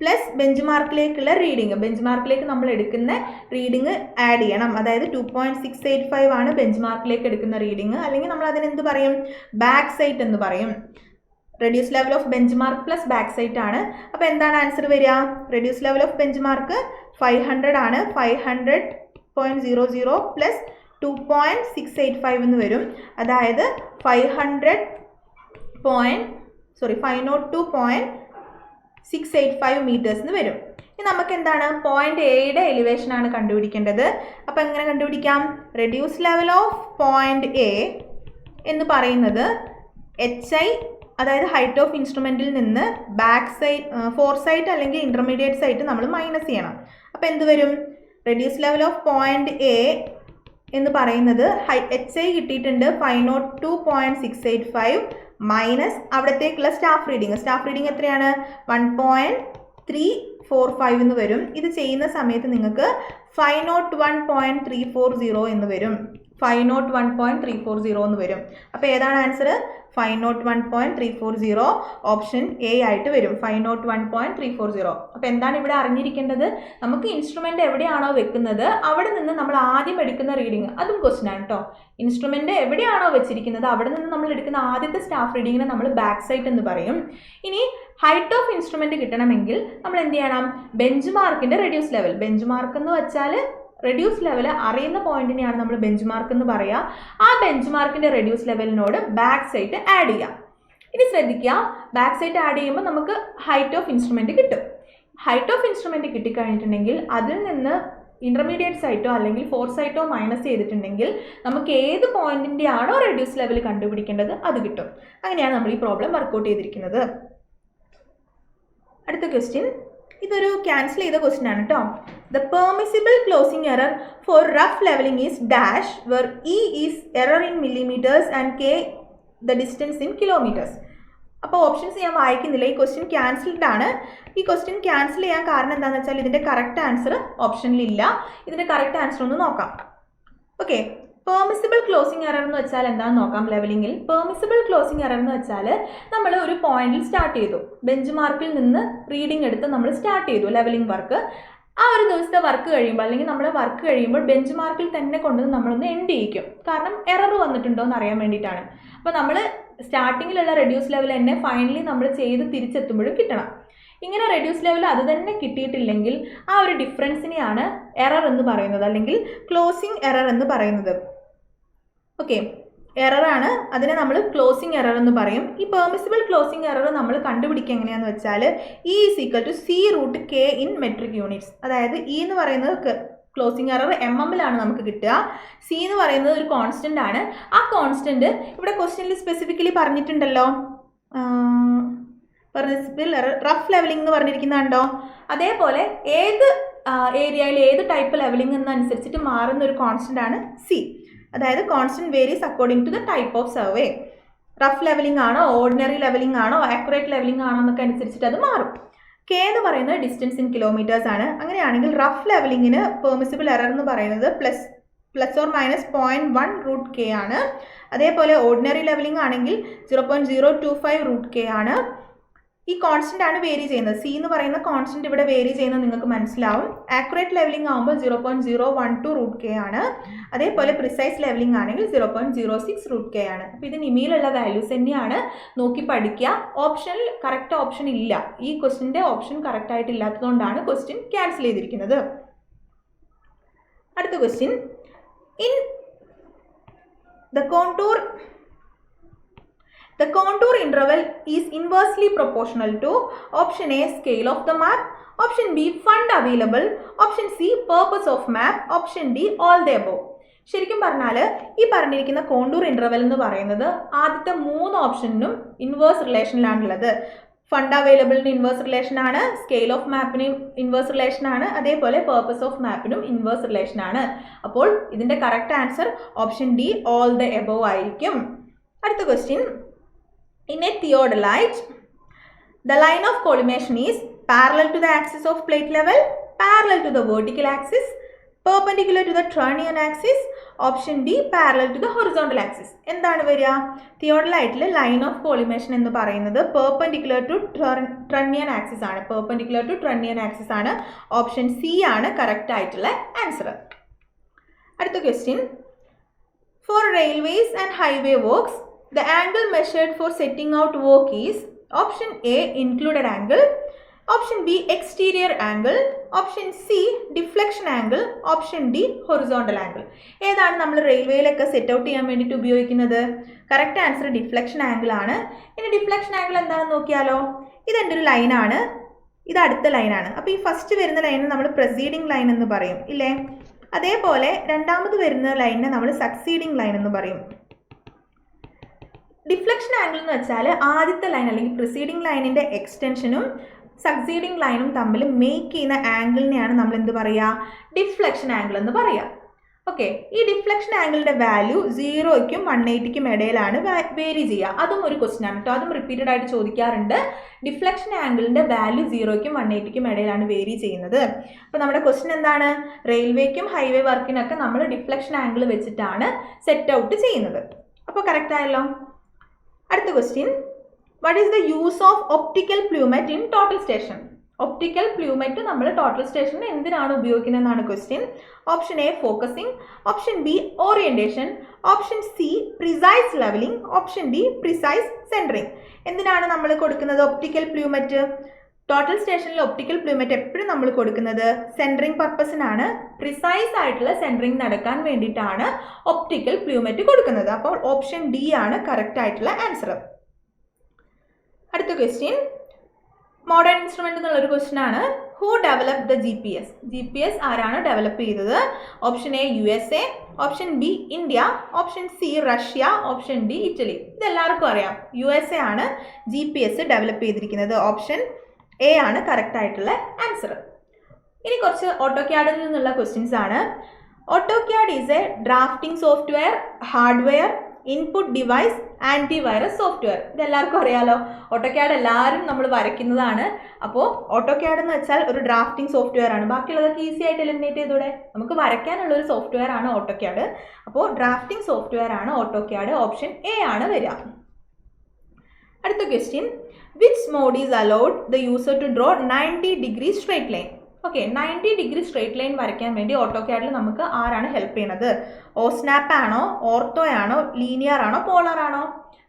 Speaker 1: plus bench മാർക്കിലേക്കുള്ള റീഡിങ്. ബെഞ്ച് മാർക്കിലേക്ക് നമ്മൾ എടുക്കുന്ന റീഡിങ് ആഡ് ചെയ്യണം. അതായത് 2.685 ആണ് ബെഞ്ച് മാർക്കിലേക്ക് എടുക്കുന്ന റീഡിങ്. അല്ലെങ്കിൽ നമ്മൾ അതിനെന്ത് പറയും? ബാക്ക് സൈറ്റ് എന്ന് പറയും. Reduce level of bench mark plus back site ആണ്. അപ്പോൾ എന്താണ് ആൻസർ വരിക? Reduce level of bench mark 500 ആണ്. 500.00 പ്ലസ് 2.685 എന്ന് വരും. അതായത് 502.685 മീറ്റേഴ്സ് എന്ന് വരും. ഇനി നമുക്ക് എന്താണ്? പോയിന്റ് എയുടെ എലിവേഷൻ ആണ് കണ്ടുപിടിക്കേണ്ടത്. അപ്പോൾ എങ്ങനെ കണ്ടുപിടിക്കാം? Reduce level of point A എന്ന് പറയുന്നത് HI, അതായത് ഹൈറ്റ് ഓഫ് ഇൻസ്ട്രുമെൻറ്റിൽ നിന്ന് ബാക്ക് സൈഡ് ഫോർ സൈറ്റ് അല്ലെങ്കിൽ ഇൻ്റർമീഡിയറ്റ് സൈറ്റ് നമ്മൾ മൈനസ് ചെയ്യണം. അപ്പോൾ എന്ത് വരും? Reduce level of point A എന്ന് പറയുന്നത് HI കിട്ടിയിട്ടുണ്ട് 502.685 മൈനസ് അവിടത്തേക്കുള്ള സ്റ്റാഫ് റീഡിങ് എത്രയാണ്? 1.345 എന്ന് വരും. ഇത് ചെയ്യുന്ന സമയത്ത് നിങ്ങൾക്ക് 501.340 എന്ന് വരും. 501.340 എന്ന് വരും. അപ്പോൾ ഏതാണ് ആൻസർ? 501.340 ഓപ്ഷൻ എ ആയിട്ട് വരും. 501.340. അപ്പോൾ എന്താണ് ഇവിടെ അറിഞ്ഞിരിക്കേണ്ടത്? നമുക്ക് ഇൻസ്ട്രുമെൻ്റ് എവിടെയാണോ വെക്കുന്നത് അവിടെ നിന്ന് നമ്മൾ ആദ്യം എടുക്കുന്ന റീഡിങ്, അതും ക്വസ്റ്റ്യൻ ആണ് കേട്ടോ. ഇൻസ്ട്രുമെൻ്റ് എവിടെയാണോ വെച്ചിരിക്കുന്നത് അവിടെ നിന്ന് നമ്മൾ എടുക്കുന്ന ആദ്യത്തെ സ്റ്റാഫ് റീഡിങ്ങിനെ നമ്മൾ ബാക്ക് സൈറ്റ് എന്ന് പറയും. ഇനി ഹൈറ്റ് ഓഫ് ഇൻസ്ട്രുമെൻ്റ് കിട്ടണമെങ്കിൽ നമ്മൾ എന്ത് ചെയ്യണം? ബെഞ്ച് മാർക്കിൻ്റെ റെഡ്യൂസ് ലെവൽ. ബെഞ്ച് മാർക്ക് എന്ന് വെച്ചാൽ റെഡ്യൂസ് ലെവൽ അറിയുന്ന പോയിന്റിനെയാണ് നമ്മൾ ബെഞ്ച് മാർക്ക് എന്ന് പറയുക. ആ ബെഞ്ച് മാർക്കിൻ്റെ റെഡ്യൂസ് ലെവലിനോട് ബാക്ക് സൈറ്റ് ആഡ് ചെയ്യാം. ഇനി ശ്രദ്ധിക്കുക, ബാക്ക് സൈറ്റ് ആഡ് ചെയ്യുമ്പോൾ നമുക്ക് ഹൈറ്റ് ഓഫ് ഇൻസ്ട്രുമെൻറ്റ് കിട്ടും. ഹൈറ്റ് ഓഫ് ഇൻസ്ട്രുമെൻറ്റ് കിട്ടിക്കഴിഞ്ഞിട്ടുണ്ടെങ്കിൽ അതിൽ നിന്ന് ഇൻ്റർമീഡിയറ്റ് സൈറ്റോ അല്ലെങ്കിൽ ഫോർ സൈറ്റോ മൈനസ് ചെയ്തിട്ടുണ്ടെങ്കിൽ നമുക്ക് ഏത് പോയിന്റിൻ്റെ ആണോ റെഡ്യൂസ് ലെവൽ കണ്ടുപിടിക്കേണ്ടത് അത് കിട്ടും. അങ്ങനെയാണ് നമ്മൾ ഈ പ്രോബ്ലം വർക്കൗട്ട് ചെയ്തിരിക്കുന്നത്. അടുത്ത ക്വസ്റ്റ്യൻ, ഇതൊരു ക്യാൻസൽ ചെയ്ത ക്വസ്റ്റ്യൻ ആണ് കേട്ടോ. The permissible closing error for rough leveling is dash, where E is error in millimeters and K the distance in kilometers. അപ്പോൾ ഓപ്ഷൻസ് ഞാൻ വായിക്കുന്നില്ല. ഈ ക്വസ്റ്റ്യൻ ക്യാൻസൽഡ് ആണ്. ഈ ക്വസ്റ്റ്യൻ ക്യാൻസൽ ചെയ്യാൻ കാരണം എന്താണെന്ന് വെച്ചാൽ ഇതിൻ്റെ കറക്റ്റ് ആൻസർ ഓപ്ഷനിലില്ല. ഇതിൻ്റെ കറക്റ്റ് ആൻസർ ഒന്ന് നോക്കാം. ഓക്കെ, പെർമിസിബിൾ ക്ലോസിംഗ് എറർ എന്ന് വെച്ചാൽ എന്താണെന്ന് നോക്കാം. ലെവലിംഗിൽ പെർമിസിബിൾ ക്ലോസിംഗ് എറർ എന്ന് വെച്ചാൽ നമ്മൾ ഒരു പോയിന്റിൽ സ്റ്റാർട്ട് ചെയ്തു, ബെഞ്ച് മാർക്കിൽ നിന്ന് റീഡിംഗ് എടുത്ത് നമ്മൾ സ്റ്റാർട്ട് ചെയ്തു ലെവലിംഗ് വർക്ക്. ആ ഒരു ദിവസത്തെ വർക്ക് കഴിയുമ്പോൾ അല്ലെങ്കിൽ നമ്മൾ വർക്ക് കഴിയുമ്പോൾ ബെഞ്ച് മാർക്കിൽ തന്നെ കൊണ്ടുവന്ന് നമ്മളൊന്ന് എൻഡ് ചെയ്യിക്കും. കാരണം എറർ വന്നിട്ടുണ്ടോ എന്ന് അറിയാൻ വേണ്ടിയിട്ടാണ്. അപ്പോൾ നമ്മൾ സ്റ്റാർട്ടിങ്ങിലുള്ള റെഡ്യൂസ് ലെവൽ തന്നെ ഫൈനലി നമ്മൾ ചെയ്ത് തിരിച്ചെത്തുമ്പോഴും കിട്ടണം. ഇങ്ങനെ റെഡ്യൂസ് ലെവൽ അത് തന്നെ കിട്ടിയിട്ടില്ലെങ്കിൽ ആ ഒരു ഡിഫറൻസിനെയാണ് എറർ എന്ന് പറയുന്നത്, അല്ലെങ്കിൽ ക്ലോസിംഗ് എറർ എന്ന് പറയുന്നത്. ഓക്കെ, എററാണ്, അതിനെ നമ്മൾ ക്ലോസിംഗ് എറർ എന്ന് പറയും. ഈ പെർമിസിബിൾ ക്ലോസിംഗ് എറർ നമ്മൾ കണ്ടുപിടിക്കുക എങ്ങനെയാണെന്ന് വെച്ചാൽ E = C√K in metric units. അതായത് E എന്ന് പറയുന്നത് ക്ലോസിംഗ് എറർ MM-ലാണ് നമുക്ക് കിട്ടുക. C എന്ന് പറയുന്നത് ഒരു കോൺസ്റ്റൻ്റ് ആണ്. ആ കോൺസ്റ്റൻറ്റ് ഇവിടെ ക്വസ്റ്റ്യനിൽ സ്പെസിഫിക്കലി പറഞ്ഞിട്ടുണ്ടല്ലോ, പെർമിസിബിൾ എറർ റഫ് ലെവലിംഗ് എന്ന് പറഞ്ഞിരിക്കുന്നുണ്ടോ. അതേപോലെ ഏത് ഏരിയയിൽ ഏത് ടൈപ്പ് ലെവലിംഗ് എന്നനുസരിച്ചിട്ട് മാറുന്ന ഒരു കോൺസ്റ്റൻ്റ് ആണ് C. അതായത് constant varies according to the type of survey. Rough levelling ആണോ, ഓർഡിനറി ലെവലിംഗ് ആണോ, ആക്യുറേറ്റ് ലെവലിംഗ് ആണോ എന്നൊക്കെ അനുസരിച്ചിട്ട് അത് മാറും. K എന്ന് പറയുന്നത് ഡിസ്റ്റൻസ് ഇൻ കിലോമീറ്റേഴ്സ് ആണ്. അങ്ങനെയാണെങ്കിൽ റഫ് ലെവലിംഗിന് പെർമിസിബിൾ എറർ എന്ന് പറയുന്നത് +±0.1√K ആണ്. അതേപോലെ ഓർഡിനറി ലെവലിംഗ് ആണെങ്കിൽ 0.025√K ആണ്. ഈ കോൺസ്റ്റന്റ് ആണ് വേരി ചെയ്യുന്നത്. C എന്ന് പറയുന്ന കോൺസ്റ്റന്റ് ഇവിടെ വേരി ചെയ്യുന്നത് നിങ്ങൾക്ക് മനസ്സിലാവും. ആക്യുറേറ്റ് ലെവലിംഗ് ആകുമ്പോൾ 0.012√K ആണ്. അതേപോലെ പ്രിസൈസ് ലെവലിംഗ് ആണെങ്കിൽ 0.06√K ആണ്. അപ്പോൾ ഇത് നിമിയിലുള്ള വാല്യൂസ് തന്നെയാണ്, നോക്കി പഠിക്കുക. ഓപ്ഷനിൽ കറക്റ്റ് ഓപ്ഷൻ ഇല്ല, ഈ ക്വസ്റ്റിൻ്റെ ഓപ്ഷൻ കറക്റ്റ് ആയിട്ടില്ലാത്തതുകൊണ്ടാണ് ക്വസ്റ്റ്യൻ ക്യാൻസൽ ചെയ്തിരിക്കുന്നത്. അടുത്ത question, in the contour interval is inversely proportional to option A scale of the map, option B fund available, option C purpose of map, option D all the above. ശരിക്കും പറഞ്ഞാൽ ഈ പറഞ്ഞിരിക്കുന്ന contour interval എന്ന് പറയുന്നത് ആദ്യത്തെ 3 ഓപ്ഷനും inverse റിലേഷനിലാണുള്ളത്. Fund അവൈലബിളിന് inverse relation ആണ്, scale of മാപ്പിന് inverse relation ആണ്, അതേപോലെ പേർപ്പസ് ഓഫ് മാപ്പിനും ഇൻവേഴ്സ് റിലേഷൻ ആണ്. അപ്പോൾ ഇതിൻ്റെ correct answer option D all the above ആയിരിക്കും. അടുത്ത question, in a theodolite, the line of collimation is parallel to the axis of plate level, parallel to the vertical axis, perpendicular to the Trunnion axis, option D parallel to the horizontal axis. എന്താണ് വരിക? തിയോഡലൈറ്റിൽ line of collimation എന്ന് പറയുന്നത് perpendicular to trunnion axis ആണ്. Perpendicular to trunnion axis ആണ്. Option C ആണ് correct ആയിട്ടുള്ള answer. അടുത്ത question, for railways and highway works the angle measured for setting out work is option A included angle, option B exterior angle, option C deflection angle, option D horizontal angle. ഏതാണ് നമ്മൾ റെയിൽവേയിലൊക്കെ set out ചെയ്യാൻ വേണ്ടിയിട്ട് ഉപയോഗിക്കുന്നത്? Correct answer deflection angle ആണ്. ഇനി deflection angle എന്താണെന്ന് നോക്കിയാലോ. ഇതെൻ്റെ ഒരു ലൈനാണ്, ഇത് അടുത്ത ലൈനാണ്. അപ്പോൾ ഈ ഫസ്റ്റ് വരുന്ന ലൈന് നമ്മൾ പ്രൊസീഡിങ് ലൈൻ എന്ന് പറയും ഇല്ലേ. അതേപോലെ രണ്ടാമത് വരുന്ന ലൈനിനെ നമ്മൾ സക്സീഡിങ് ലൈൻ എന്ന് പറയും. ഡിഫ്ലക്ഷൻ ആംഗിൾ എന്ന് വെച്ചാൽ ആദ്യത്തെ ലൈൻ അല്ലെങ്കിൽ പ്രിസീഡിങ് ലൈനിൻ്റെ എക്സ്റ്റൻഷനും സക്സീഡിങ് ലൈനും തമ്മിൽ മേക്ക് ചെയ്യുന്ന ആംഗിളിനെയാണ് നമ്മൾ എന്ത് പറയുക? ഡിഫ്ലക്ഷൻ ആംഗിൾ എന്ന് പറയുക. ഓക്കെ, ഈ ഡിഫ്ലക്ഷൻ ആംഗിളിൻ്റെ വാല്യൂ 0ക്കും 180ക്കും ഇടയിലാണ് വേരി ചെയ്യുക. അതും ഒരു ക്വസ്റ്റ്യൻ ആണ് കേട്ടോ, അതും റിപ്പീറ്റഡ് ആയിട്ട് ചോദിക്കാറുണ്ട്. ഡിഫ്ലക്ഷൻ ആംഗിളിൻ്റെ വാല്യൂ 0ക്കും 180ക്കും ഇടയിലാണ് വേരി ചെയ്യുന്നത്. അപ്പോൾ നമ്മുടെ ക്വസ്റ്റ്യൻ എന്താണ്? റെയിൽവേക്കും ഹൈവേ വർക്കിനൊക്കെ നമ്മൾ ഡിഫ്ലക്ഷൻ ആംഗിൾ വെച്ചിട്ടാണ് സെറ്റ് ഔട്ട് ചെയ്യുന്നത്. അപ്പോൾ കറക്റ്റ് ആയല്ലോ. അടുത്ത question, what is the use of optical plummet in total station? Optical plummet നമ്മൾ ടോട്ടൽ സ്റ്റേഷനിൽ എന്തിനാണ് ഉപയോഗിക്കുന്നതെന്നാണ് ക്വസ്റ്റ്യൻ. Option A focusing, option B orientation, option C precise levelling, option D precise centring. എന്തിനാണ് നമ്മൾ കൊടുക്കുന്നത് ഒപ്റ്റിക്കൽ പ്ലൂമറ്റ്? ടോട്ടൽ സ്റ്റേഷനിൽ optical plummet എപ്പോഴും നമ്മൾ കൊടുക്കുന്നത് സെൻറ്ററിങ് പർപ്പസിനാണ്. പ്രിസൈസ് ആയിട്ടുള്ള സെൻറ്ററിങ് നടക്കാൻ വേണ്ടിയിട്ടാണ് ഒപ്റ്റിക്കൽ പ്ലൂമറ്റ് കൊടുക്കുന്നത്. അപ്പോൾ ഓപ്ഷൻ ഡി ആണ് കറക്റ്റ് ആയിട്ടുള്ള ആൻസർ. അടുത്ത ക്വസ്റ്റ്യൻ, മോഡേൺ ഇൻസ്ട്രുമെൻ്റ് എന്നുള്ളൊരു ക്വസ്റ്റ്യൻ ആണ്. Who develop the GPS? GPS ആരാണ് ഡെവലപ്പ് ചെയ്തത്? Option A USA, option B India, option C Russia, option D Italy. ഇതെല്ലാവർക്കും അറിയാം, USA ആണ് GPS ഡെവലപ്പ് ചെയ്തിരിക്കുന്നത്. ഓപ്ഷൻ എ ആണ് കറക്റ്റ് ആയിട്ടുള്ള ആൻസർ. ഇനി കുറച്ച് ഓട്ടോക്യാഡിൽ നിന്നുള്ള ക്വസ്റ്റ്യൻസ് ആണ്. AutoCAD is A drafting software, hardware, input device, antivirus software. ഇതെല്ലാവർക്കും അറിയാലോ. ഓട്ടോക്യാഡ് എല്ലാവരും നമ്മൾ വരയ്ക്കുന്നതാണ്. അപ്പോൾ ഓട്ടോക്യാഡ് എന്ന് വെച്ചാൽ ഒരു ഡ്രാഫ്റ്റിംഗ് സോഫ്റ്റ്വെയർ ആണ്. ബാക്കിയുള്ളതൊക്കെ ഈസി ആയിട്ട് എലിമിനേറ്റ് ചെയ്തൂടെ? നമുക്ക് വരയ്ക്കാനുള്ള ഒരു സോഫ്റ്റ്വെയർ ആണ് ഓട്ടോക്യാഡ്. അപ്പോൾ ഡ്രാഫ്റ്റിംഗ് സോഫ്റ്റ്വെയർ ആണ് ഓട്ടോക്യാഡ്. ഓപ്ഷൻ എ ആണ് വരിക. അടുത്ത question, which mode is allowed the user to draw 90 degree straight line? Okay, 90 degree straight line വരയ്ക്കാൻ വേണ്ടി ഓട്ടോക്യാഡിൽ നമുക്ക് ആരാണ് ഹെൽപ്പ് ചെയ്യുന്നത്? ഓസ്നാപ്പ് ആണോ, ഓർത്തോ ആണോ, ലീനിയർ ആണോ, പോളർ ആണോ?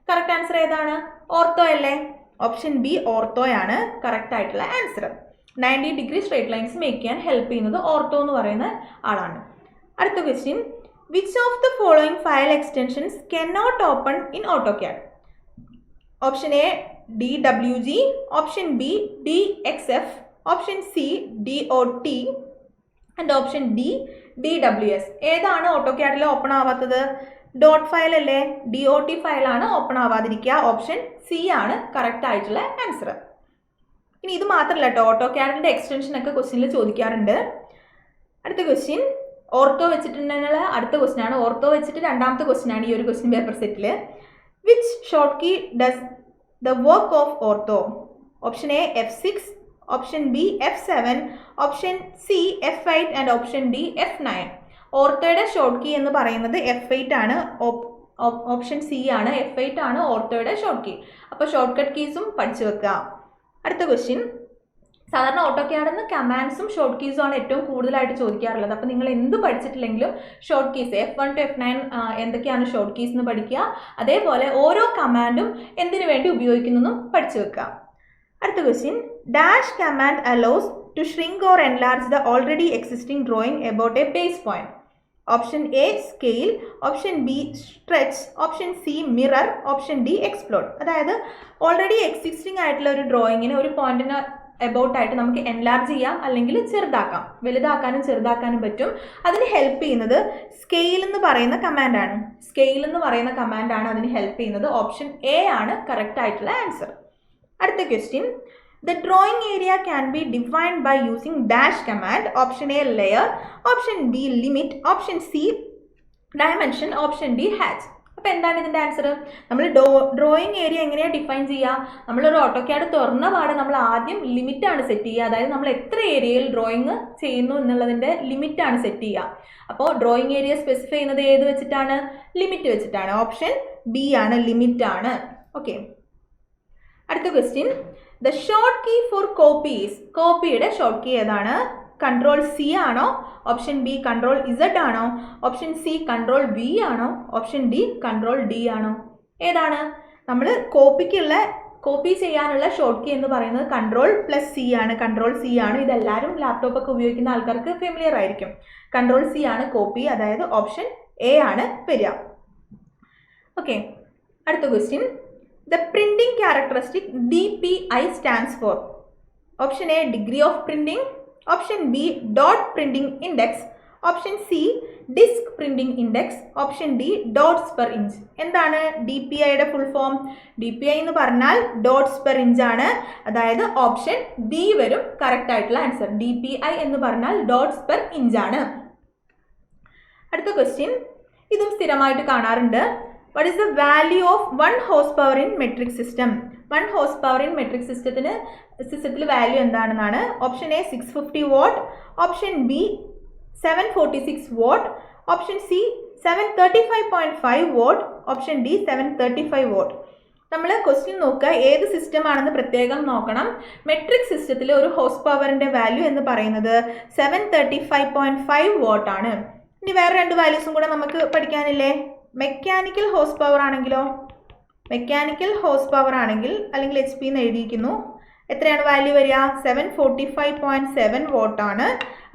Speaker 1: കറക്റ്റ് ആൻസർ ഏതാണ്? ഓർത്തോ അല്ലേ? ഓപ്ഷൻ ബി ഓർത്തോ ആണ് കറക്റ്റ് ആയിട്ടുള്ള answer. 90 degree straight lines make ചെയ്യാൻ ഹെൽപ്പ് ചെയ്യുന്നത് ഓർത്തോ എന്ന് പറയുന്ന ആളാണ്. അടുത്ത question, which of the following file extensions can not open in AutoCAD? Option A DWG, option B DXF, option C DOT and option D DWS. ഏതാണ് ഓട്ടോക്യാഡിൽ open ആവാത്തത്? Dot file അല്ലേ? DOT ഫയലാണ് ഓപ്പൺ ആവാതിരിക്കുക. ഓപ്ഷൻ സി ആണ് correct ആയിട്ടുള്ള answer. ഇനി ഇത് മാത്രമല്ല കേട്ടോ, ഓട്ടോക്യാഡിൻ്റെ എക്സ്റ്റൻഷൻ ഒക്കെ ക്വസ്റ്റ്യനിൽ ചോദിക്കാറുണ്ട്. അടുത്ത ക്വസ്റ്റ്യൻ ഓർത്തോ വെച്ചിട്ടുണ്ടെന്നുള്ള അടുത്ത ക്വസ്റ്റ്യൻ ആണ്. ഓർത്തോ വെച്ചിട്ട് രണ്ടാമത്തെ ക്വസ്റ്റ്യൻ ആണ് ഈ ഒരു ക്വസ്റ്റ്യൻ പേപ്പർ സെറ്റിൽ. Which short key does the work of ortho? Option A F6, option B F7, option C F8 and option D F9. ഓർത്തോയുടെ ഷോർട്ട് കീ എന്ന് പറയുന്നത് F8 ആണ്. ഓപ്ഷൻ സി ആണ്, F8 ആണ് ഓർത്തോയുടെ ഷോർട്ട് കീ. അപ്പോൾ short cut കീസും പഠിച്ചു വെക്കുക. അടുത്ത ക്വസ്റ്റ്യൻ, സാധാരണ ഓട്ടോക്യാഡിൽ നിന്ന് കമാൻഡ്സും ഷോർട്ട് കീസും ആണ് ഏറ്റവും കൂടുതലായിട്ട് ചോദിക്കാറുള്ളത്. അപ്പോൾ നിങ്ങൾ എന്ത് പഠിച്ചിട്ടില്ലെങ്കിലും short keys F1 to F9 എന്തൊക്കെയാണ് ഷോർട്ട് കീസ് എന്ന് പഠിക്കുക. അതേപോലെ ഓരോ കമാൻഡും എന്തിനു വേണ്ടി ഉപയോഗിക്കുന്നതെന്നും പഠിച്ചു വെക്കുക. അടുത്ത question, dash command allows to shrink or enlarge the already existing drawing about a base point? Option A scale, option B stretch, option C mirror, option D explode. അതായത് ഓൾറെഡി എക്സിസ്റ്റിംഗ് ആയിട്ടുള്ള ഒരു ഡ്രോയിങ്ങിന് ഒരു പോയിന്റിന് എബൌട്ട് ആയിട്ട് നമുക്ക് enlarge ചെയ്യാം, അല്ലെങ്കിൽ ചെറുതാക്കാം. വലുതാക്കാനും ചെറുതാക്കാനും പറ്റും. അതിന് ഹെൽപ്പ് ചെയ്യുന്നത് സ്കെയിൽ എന്ന് പറയുന്ന കമാൻഡാണ്. സ്കെയിൽ എന്ന് പറയുന്ന കമാൻഡാണ് അതിന് ഹെൽപ്പ് ചെയ്യുന്നത്. ഓപ്ഷൻ എ ആണ് കറക്റ്റ് ആയിട്ടുള്ള ആൻസർ. അടുത്ത question, the drawing area can be defined by using dash command. Option A layer, option B limit, option C dimension, option D hatch. അപ്പോൾ എന്താണ് ഇതിൻ്റെ ആൻസർ? നമ്മൾ ഡ്രോയിങ് ഏരിയ എങ്ങനെയാണ് define ചെയ്യുക? നമ്മളൊരു ഓട്ടോക്യാഡ് തുറന്ന പാടെ നമ്മൾ ആദ്യം ലിമിറ്റാണ് സെറ്റ് ചെയ്യുക. അതായത് നമ്മൾ എത്ര ഏരിയയിൽ ഡ്രോയിങ് ചെയ്യുന്നു എന്നുള്ളതിൻ്റെ ലിമിറ്റാണ് സെറ്റ് ചെയ്യുക. അപ്പോൾ ഡ്രോയിങ് ഏരിയ സ്പെസിഫൈ ചെയ്യുന്നത് ഏത് വെച്ചിട്ടാണ്? ലിമിറ്റ് വെച്ചിട്ടാണ്. ഓപ്ഷൻ ബി ആണ്, ലിമിറ്റ് ആണ്. ഓക്കെ, അടുത്ത question, the short key for copy is? കോപ്പിയുടെ ഷോർട്ട് കീ ഏതാണ്? കൺട്രോൾ സി ആണോ? ഓപ്ഷൻ ബി കൺട്രോൾ ഇസഡ് ആണോ? ഓപ്ഷൻ സി കൺട്രോൾ വി ആണോ? ഓപ്ഷൻ ഡി കൺട്രോൾ ഡി ആണോ? ഏതാണ്? നമ്മൾ കോപ്പി ചെയ്യാനുള്ള ഷോർട്ട് കീ എന്ന് പറയുന്നത് കൺട്രോൾ പ്ലസ് സി ആണ്. കൺട്രോൾ സി ആണ്. ഇതെല്ലാവരും ലാപ്ടോപ്പൊക്കെ ഉപയോഗിക്കുന്ന ആൾക്കാർക്ക് ഫെമിലിയർ ആയിരിക്കും. കൺട്രോൾ സി ആണ് കോപ്പി. അതായത് ഓപ്ഷൻ എ ആണ് വരിക. ഓക്കെ, അടുത്ത question, the printing characteristic DPI stands for? Option A degree of printing, option B dot printing index, option C disk printing index, option D dots per inch. എന്താണ് DPI യുടെ full form? DPI എന്ന് പറഞ്ഞാൽ dots per inch ആണ്. അതായത് option D വരും correct ആയിട്ടുള്ള answer. DPI എന്ന് പറഞ്ഞാൽ ഡോട്ട്സ് പെർ ഇഞ്ച് ആണ്. അടുത്ത ക്വസ്റ്റ്യൻ, ഇതും സ്ഥിരമായിട്ട് കാണാറുണ്ട്. What is the value of 1 horsepower in metric system? 1 horsepower in metric സിസ്റ്റത്തിൽ വാല്യൂ എന്താണെന്നാണ്. Option A 650 what, option B 746 what, option C 735.5 what, option D 735 what. നമ്മൾ ക്വസ്റ്റ്യൻ നോക്കുക, ഏത് സിസ്റ്റം ആണെന്ന് പ്രത്യേകം നോക്കണം. മെട്രിക് സിസ്റ്റത്തിൽ ഒരു ഹോഴ്സ് പവറിൻ്റെ വാല്യൂ എന്ന് പറയുന്നത് 735.5 വാട്ട് ആണ്. ഇനി വേറെ രണ്ട് വാല്യൂസും കൂടെ നമുക്ക് പഠിക്കാനില്ലേ? മെക്കാനിക്കൽ ഹോഴ്സ് പവർ ആണെങ്കിലോ? മെക്കാനിക്കൽ ഹോഴ്സ് പവർ ആണെങ്കിൽ, അല്ലെങ്കിൽ HP എന്ന് എഴുതിയിരിക്കുന്നു, എത്രയാണ് വാല്യൂ വരിക? 745.7 വാട്ട് ആണ്.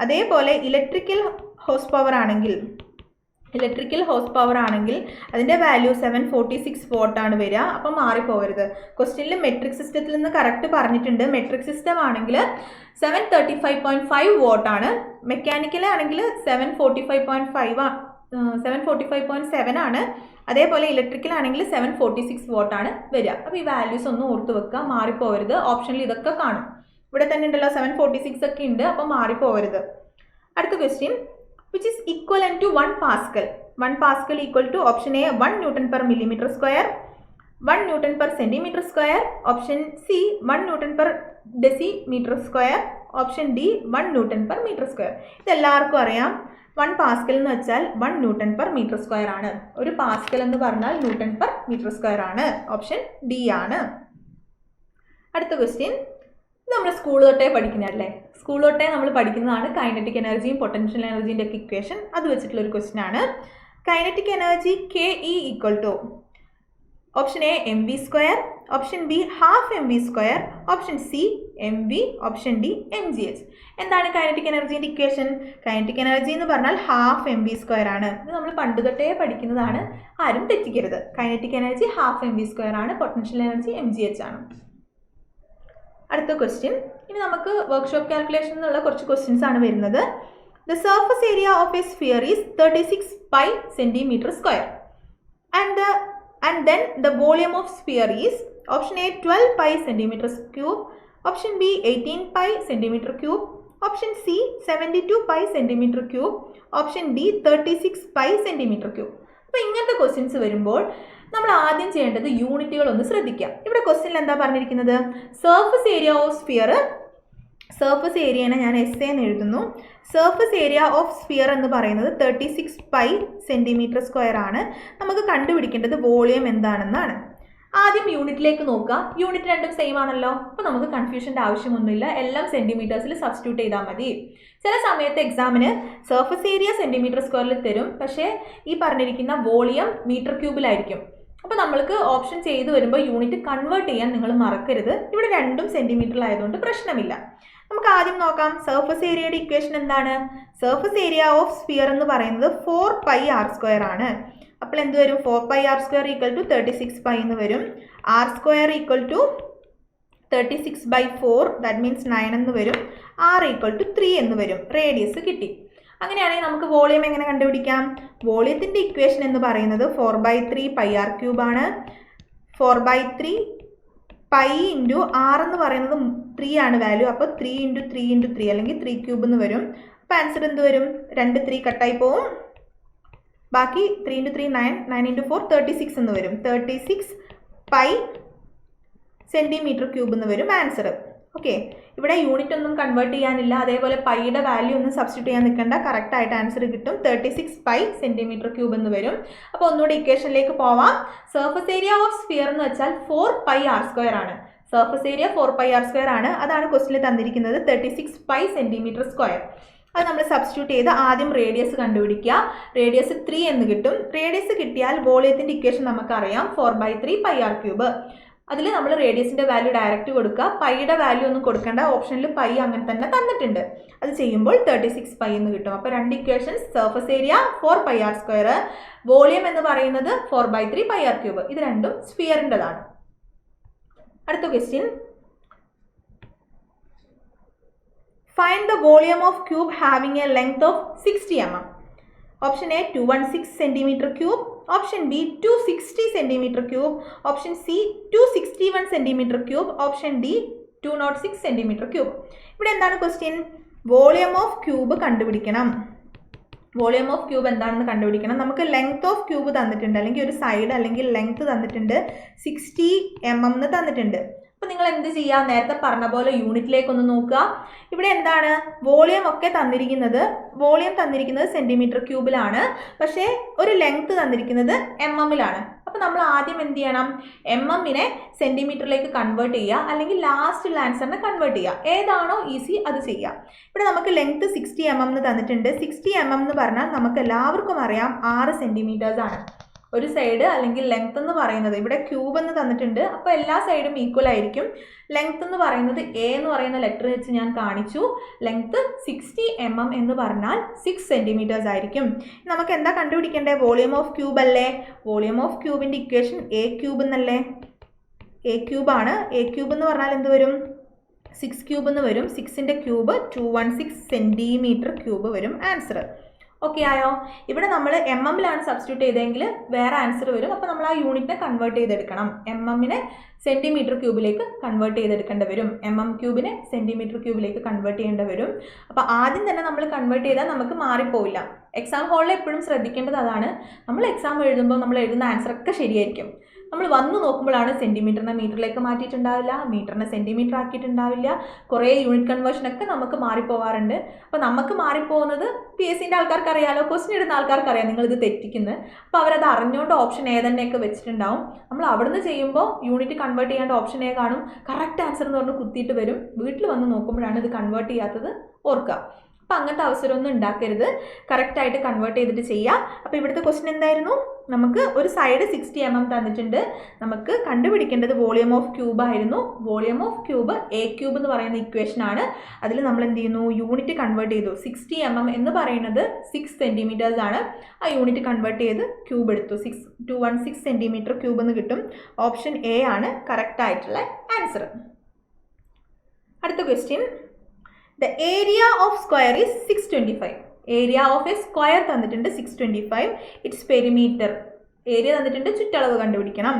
Speaker 1: അതേപോലെ ഇലക്ട്രിക്കൽ ഹോഴ്സ് പവർ ആണെങ്കിൽ അതിൻ്റെ വാല്യൂ 746 വാട്ട് ആണ് വരിക. അപ്പം മാറിപ്പോകരുത്. ക്വസ്റ്റ്യനിൽ മെട്രിക് സിസ്റ്റത്തിൽ നിന്ന് കറക്റ്റ് പറഞ്ഞിട്ടുണ്ട്. മെട്രിക് സിസ്റ്റം ആണെങ്കിൽ 735.5 വാട്ട് ആണ്. മെക്കാനിക്കൽ ആണെങ്കിൽ 745.7 ആണ്. അതേപോലെ ഇലക്ട്രിക്കൽ ആണെങ്കിൽ 746 വാട്ട് ആണ് വരിക. അപ്പോൾ ഈ വാല്യൂസ് ഒന്ന് ഓർത്ത് വെക്കുക, മാറിപ്പോകരുത്. ഓപ്ഷനിൽ ഇതൊക്കെ കാണും. ഇവിടെ തന്നെ ഉണ്ടല്ലോ 746 ഒക്കെ ഉണ്ട്, അപ്പോൾ മാറിപ്പോകരുത്. അടുത്ത question, which is equivalent to 1 Pascal? 1 Pascal equal to option A 1 Newton per millimeter square, 1 Newton per centimeter square, option C 1 Newton per decimeter square, option D 1 Newton per meter square. ഇതെല്ലാവർക്കും അറിയാം. 1 Pascal എന്ന് വെച്ചാൽ 1 newton per metre square ആണ്. ഒരു Pascal എന്ന് പറഞ്ഞാൽ newton per metre square ആണ്. Option D ആണ്. അടുത്ത ക്വസ്റ്റ്യൻ, നമ്മൾ സ്കൂൾ തൊട്ടേ പഠിക്കുന്നതല്ലേ, സ്കൂൾ തൊട്ടേ നമ്മൾ പഠിക്കുന്നതാണ് കൈനറ്റിക് എനർജിയും പൊട്ടൻഷ്യൽ എനർജീൻ്റെ ഒക്കെ ഇക്വേഷൻ. അത് വെച്ചിട്ടുള്ളൊരു ക്വസ്റ്റ്യൻ ആണ്. Kinetic energy KE equal to option A mv², option B half mv², option C mv, option D mgh. എന്താണ് കൈനറ്റിക് എനർജീൻ്റെ ഇക്വേഷൻ? കൈനറ്റിക് എനർജി എന്ന് പറഞ്ഞാൽ ഹാഫ് mv² ആണ്. ഇത് നമ്മൾ പണ്ട് തൊട്ടേ പഠിക്കുന്നതാണ്, ആരും തെറ്റിക്കരുത്. കൈനറ്റിക് എനർജി ഹാഫ് mv² ആണ്, പൊട്ടൻഷ്യൽ എനർജി mgh ആണ്. അടുത്ത ക്വസ്റ്റ്യൻ. ഇനി നമുക്ക് വർക്ക്ഷോപ്പ് കാൽക്കുലേഷൻ എന്നുള്ള കുറച്ച് ക്വസ്റ്റ്യൻസ് ആണ് വരുന്നത്. The surface area of A sphere is 36 pi cm². And then the volume of sphere is option A 12 pi cm³, option B 18 pi cm³, option C 72 pi cm³, option D 36 pi cm³. അപ്പോൾ ഇങ്ങനത്തെ questions വരുമ്പോൾ നമ്മൾ ആദ്യം ചെയ്യേണ്ടത് യൂണിറ്റുകളൊന്ന് ശ്രദ്ധിക്കാം. ഇവിടെ ക്വസ്റ്റ്യനിൽ എന്താ പറഞ്ഞിരിക്കുന്നത്? Surface area of sphere, surface ഏരിയനെ ഞാൻ SA എന്ന് എഴുതുന്നു. സർഫസ് ഏരിയ ഓഫ് സ്ഫിയർ എന്ന് പറയുന്നത് 36 pi cm² ആണ്. നമുക്ക് കണ്ടുപിടിക്കേണ്ടത് വോളിയം എന്താണെന്നാണ്. ആദ്യം യൂണിറ്റിലേക്ക് നോക്കുക. യൂണിറ്റ് രണ്ടും സെയിം ആണല്ലോ, അപ്പോൾ നമുക്ക് കൺഫ്യൂഷൻ്റെ ആവശ്യമൊന്നുമില്ല. എല്ലാം സെൻറ്റിമീറ്റേഴ്സിൽ സബ്സ്റ്റിറ്റ്യൂട്ട് ചെയ്താൽ മതി. ചില സമയത്ത് എക്സാമിന് സർഫസ് ഏരിയ cm²ൽ തരും, പക്ഷേ ഈ പറഞ്ഞിരിക്കുന്ന വോളിയം m³-ലായിരിക്കും. അപ്പോൾ നമ്മൾക്ക് ഓപ്ഷൻ ചെയ്ത് വരുമ്പോൾ യൂണിറ്റ് കൺവേർട്ട് ചെയ്യാൻ നിങ്ങൾ മറക്കരുത്. ഇവിടെ രണ്ടും സെൻറ്റിമീറ്ററിലായതുകൊണ്ട് പ്രശ്നമില്ല. നമുക്ക് ആദ്യം നോക്കാം സർഫസ് ഏരിയയുടെ ഇക്വേഷൻ എന്താണ്? സർഫസ് ഏരിയ ഓഫ് സ്ഫിയർ എന്ന് പറയുന്നത് 4 pi r² ആണ്. അപ്പോൾ എന്ത് വരും? 4 pi r² equal to 36 pi എന്ന് വരും. r² equal to 36/4, that means 9 എന്ന് വരും. r ഈക്വൽ ടു 3 എന്ന് വരും. റേഡിയസ് കിട്ടി. അങ്ങനെയാണെങ്കിൽ നമുക്ക് വോളിയം എങ്ങനെ കണ്ടുപിടിക്കാം? വോളിയത്തിൻ്റെ ഇക്വേഷൻ എന്ന് പറയുന്നത് 4/3 pi r³ ആണ്. 4/3 pi ഇൻറ്റു r എന്ന് പറയുന്നത് 3 ആണ് വാല്യൂ. അപ്പോൾ 3 × 3 × 3 അല്ലെങ്കിൽ 3³ എന്ന് വരും. അപ്പോൾ ആൻസർ എന്ത് വരും? 2 3 കട്ടായി പോവും. ബാക്കി 3 × 3 9, 9 × 4 36 എന്ന് വരും. 36 pi cm³ എന്ന് വരും ആൻസർ. ഓക്കെ, ഇവിടെ യൂണിറ്റ് ഒന്നും കൺവേർട്ട് ചെയ്യാനില്ല, അതേപോലെ പൈയുടെ വാല്യൂ ഒന്നും സബ്സ്റ്റിറ്റ്യൂട്ട് ചെയ്യാൻ നിൽക്കേണ്ട, കറക്റ്റായിട്ട് ആൻസർ കിട്ടും. 36 pi cm³ എന്ന് വരും. അപ്പോൾ ഒന്നുകൂടി ഇക്വേഷനിലേക്ക് പോവാം. സർഫസ് ഏരിയ ഓഫ് സ്ഫിയർ എന്ന് വെച്ചാൽ 4 pi r² ആണ്. സർഫസ് ഏരിയ 4 pi r² ആണ്. അതാണ് ക്വസ്റ്റിനിൽ തന്നിരിക്കുന്നത് 36 pi cm². അത് നമ്മൾ സബ്സ്റ്റിറ്റ്യൂട്ട് ചെയ്ത് ആദ്യം റേഡിയസ് കണ്ടുപിടിക്കുക. റേഡിയസ് 3 എന്ന് കിട്ടും. റേഡിയസ് കിട്ടിയാൽ വോളിയത്തിൻ്റെ ഇക്വേഷൻ നമുക്കറിയാം 4/3 pi r³. അതിൽ നമ്മൾ റേഡിയസിൻ്റെ വാല്യൂ ഡയറക്റ്റ് കൊടുക്കുക. പൈയുടെ വാല്യൂ ഒന്നും കൊടുക്കേണ്ട, ഓപ്ഷനിൽ പൈ അങ്ങനെ തന്നെ തന്നിട്ടുണ്ട്. അത് ചെയ്യുമ്പോൾ 36 pi എന്ന് കിട്ടും. അപ്പോൾ രണ്ട് equations, surface area 4 pi r², volume എന്ന് പറയുന്നത് 4/3 pi r³. ഇത് രണ്ടും സ്ഫിയറിൻ്റെതാണ്. അടുത്ത question. Find the volume of cube having A length of 60 mm. Option A 216 cm³, option B 260 cm³, option C 261 cm³, option D 206 cm³. ഇവിടെ എന്താണ് question? Volume of cube കണ്ടുപിടിക്കണം. Volume of cube എന്താണെന്ന് കണ്ടുപിടിക്കണം. നമുക്ക് length of cube തന്നിട്ടുണ്ട്, അല്ലെങ്കിൽ ഒരു side അല്ലെങ്കിൽ ലെങ്ത് തന്നിട്ടുണ്ട്, 60 mm എന്ന് തന്നിട്ടുണ്ട്. അപ്പോൾ നിങ്ങൾ എന്ത് ചെയ്യുക? നേരത്തെ പറഞ്ഞ പോലെ യൂണിറ്റിലേക്കൊന്ന് നോക്കുക. ഇവിടെ എന്താണ് വോളിയം ഒക്കെ തന്നിരിക്കുന്നത്? വോളിയം തന്നിരിക്കുന്നത് cm³-ലാണ്, പക്ഷേ ഒരു ലെങ്ത് തന്നിരിക്കുന്നത് mm-ലാണ്. അപ്പോൾ നമ്മൾ ആദ്യം എന്ത് ചെയ്യണം? mm-നെ സെൻറ്റിമീറ്ററിലേക്ക് കൺവേർട്ട് ചെയ്യുക, അല്ലെങ്കിൽ ലാസ്റ്റ് ആൻസറിനെ കൺവേർട്ട് ചെയ്യുക. ഏതാണോ ഈസി അത് ചെയ്യുക. ഇവിടെ നമുക്ക് ലെങ്ത് 60 mm എന്ന് തന്നിട്ടുണ്ട്. 60 mm എന്ന് പറഞ്ഞാൽ നമുക്ക് എല്ലാവർക്കും അറിയാം 6 cm ആണ്. ഒരു സൈഡ് അല്ലെങ്കിൽ ലെങ്ത് എന്ന് പറയുന്നത്, ഇവിടെ ക്യൂബ് എന്ന് തന്നിട്ടുണ്ട്, അപ്പോൾ എല്ലാ സൈഡും ഈക്വൽ ആയിരിക്കും. ലെങ്ത് എന്ന് പറയുന്നത് എ എന്ന് പറയുന്ന ലെറ്റർ വെച്ച് ഞാൻ കാണിച്ചു. ലെങ്ത് 60 mm എന്ന് പറഞ്ഞാൽ 6 cm ആയിരിക്കും. നമുക്ക് എന്താ കണ്ടുപിടിക്കേണ്ടത്? വോളിയം ഓഫ് ക്യൂബ് അല്ലേ? വോളിയം ഓഫ് ക്യൂബിൻ്റെ ഇക്വേഷൻ a³ എന്നല്ലേ? a³ ആണ്. a³ എന്ന് പറഞ്ഞാൽ എന്ത് വരും? 6³ എന്ന് വരും. 6ൻ്റെ ക്യൂബ് 216 cm³ വരും ആൻസർ. ഓക്കെ ആയോ? ഇവിടെ നമ്മൾ mm-ലാണ് സബ്സ്റ്റിറ്റ്യൂട്ട് ചെയ്തെങ്കിൽ വേറെ ആൻസർ വരും. അപ്പോൾ നമ്മൾ ആ യൂണിറ്റിനെ കൺവേർട്ട് ചെയ്തെടുക്കണം. mm-നെ cm³ കൺവേർട്ട് ചെയ്തെടുക്കേണ്ടി വരും. mm³ cm³ കൺവേർട്ട് ചെയ്യേണ്ടി വരും. അപ്പോൾ ആദ്യം തന്നെ നമ്മൾ കൺവേർട്ട് ചെയ്താൽ നമുക്ക് മാറിപ്പോവില്ല. എക്സാം ഹോളിൽ എപ്പോഴും ശ്രദ്ധിക്കേണ്ടത് അതാണ്. നമ്മൾ എക്സാം എഴുതുമ്പോൾ നമ്മൾ എഴുതുന്ന ആൻസർ ഒക്കെ ശരിയായിരിക്കും, നമ്മൾ വന്ന് നോക്കുമ്പോഴാണ് സെൻറ്റിമീറ്ററിനെ മീറ്ററിലേക്ക് മാറ്റിയിട്ടുണ്ടാവില്ല, മീറ്ററിനെ സെൻറ്റിമീറ്റർ ആക്കിയിട്ടുണ്ടാവില്ല, കുറേ യൂണിറ്റ് കൺവേർഷനൊക്കെ നമുക്ക് മാറിപ്പോവാറുണ്ട്. അപ്പോൾ നമുക്ക് മാറിപ്പോകുന്നത് PSCൻ്റെ ആൾക്കാർക്ക് അറിയാമല്ലോ, ക്വസ്റ്റ്യൻ ഇടുന്ന ആൾക്കാർക്ക് അറിയാം നിങ്ങളിത് തെറ്റിക്കുന്നത്. അപ്പോൾ അവരത് അറിഞ്ഞുകൊണ്ട് ഓപ്ഷൻ എ തന്നെയൊക്കെ വെച്ചിട്ടുണ്ടാവും. നമ്മൾ അവിടുന്ന് ചെയ്യുമ്പോൾ യൂണിറ്റ് കൺവേർട്ട് ചെയ്യാണ്ട് ഓപ്ഷൻ എ കാണും, കറക്റ്റ് ആൻസർ എന്ന് പറഞ്ഞ് കുത്തിയിട്ട് വരും. വീട്ടിൽ വന്ന് നോക്കുമ്പോഴാണ് ഇത് കൺവേർട്ട് ചെയ്യാത്തത് ഓർക്കുക. അപ്പോൾ അങ്ങനത്തെ അവസരമൊന്നും ഉണ്ടാക്കരുത്, കറക്റ്റായിട്ട് കൺവേർട്ട് ചെയ്തിട്ട് ചെയ്യുക. അപ്പോൾ ഇവിടുത്തെ ക്വസ്റ്റ്യൻ എന്തായിരുന്നു? നമുക്ക് ഒരു സൈഡ് 60 mm തന്നിട്ടുണ്ട്, നമുക്ക് കണ്ടുപിടിക്കേണ്ടത് വോളിയം ഓഫ് ക്യൂബ് ആയിരുന്നു. Volume of cube A cube എന്ന് പറയുന്ന ഇക്വേഷൻ ആണ്. അതിൽ നമ്മൾ എന്ത് ചെയ്യുന്നു? യൂണിറ്റ് കൺവേർട്ട് ചെയ്തു. 60 mm എന്ന് പറയുന്നത് 6 cm ആണ്. ആ യൂണിറ്റ് കൺവേർട്ട് ചെയ്ത് ക്യൂബ് എടുത്തു. 216 cm ക്യൂബ് എന്ന് കിട്ടും. ഓപ്ഷൻ എ ആണ് കറക്റ്റ് ആയിട്ടുള്ള ആൻസർ. അടുത്ത question, the area of square is 625. Area of a square തന്നിട്ടുണ്ട് 625. Its perimeter. ഏരിയ തന്നിട്ടുണ്ട്, ചുറ്റളവ് കണ്ടുപിടിക്കണം.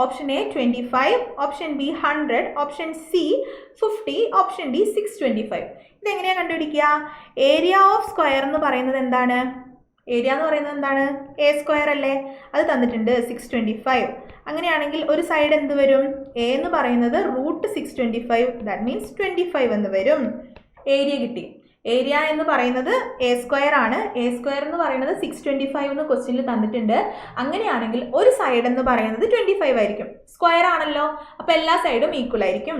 Speaker 1: Option A 25, option B 100, option C 50, option D 625. ഇതെങ്ങനെയാണ് കണ്ടുപിടിക്കുക? ഏരിയ ഓഫ് സ്ക്വയർ എന്ന് പറയുന്നത് എന്താണ്? ഏരിയ എന്ന് പറയുന്നത് എന്താണ്? എ സ്ക്വയർ അല്ലേ? അത് തന്നിട്ടുണ്ട് 625. അങ്ങനെയാണെങ്കിൽ ഒരു സൈഡ് എന്ത് വരും? എ എന്ന് പറയുന്നത് √625, ദാറ്റ് മീൻസ് 25 എന്ന് വരും. ഏരിയ കിട്ടി. ഏരിയ എന്ന് പറയുന്നത് എ സ്ക്വയർ ആണ്. എ സ്ക്വയർ എന്ന് പറയുന്നത് 625 എന്ന് ക്വസ്റ്റ്യനിൽ തന്നിട്ടുണ്ട്. അങ്ങനെയാണെങ്കിൽ ഒരു സൈഡ് എന്ന് പറയുന്നത് 25 ആയിരിക്കും. സ്ക്വയർ ആണല്ലോ, അപ്പോൾ എല്ലാ സൈഡും ഈക്വൽ ആയിരിക്കും.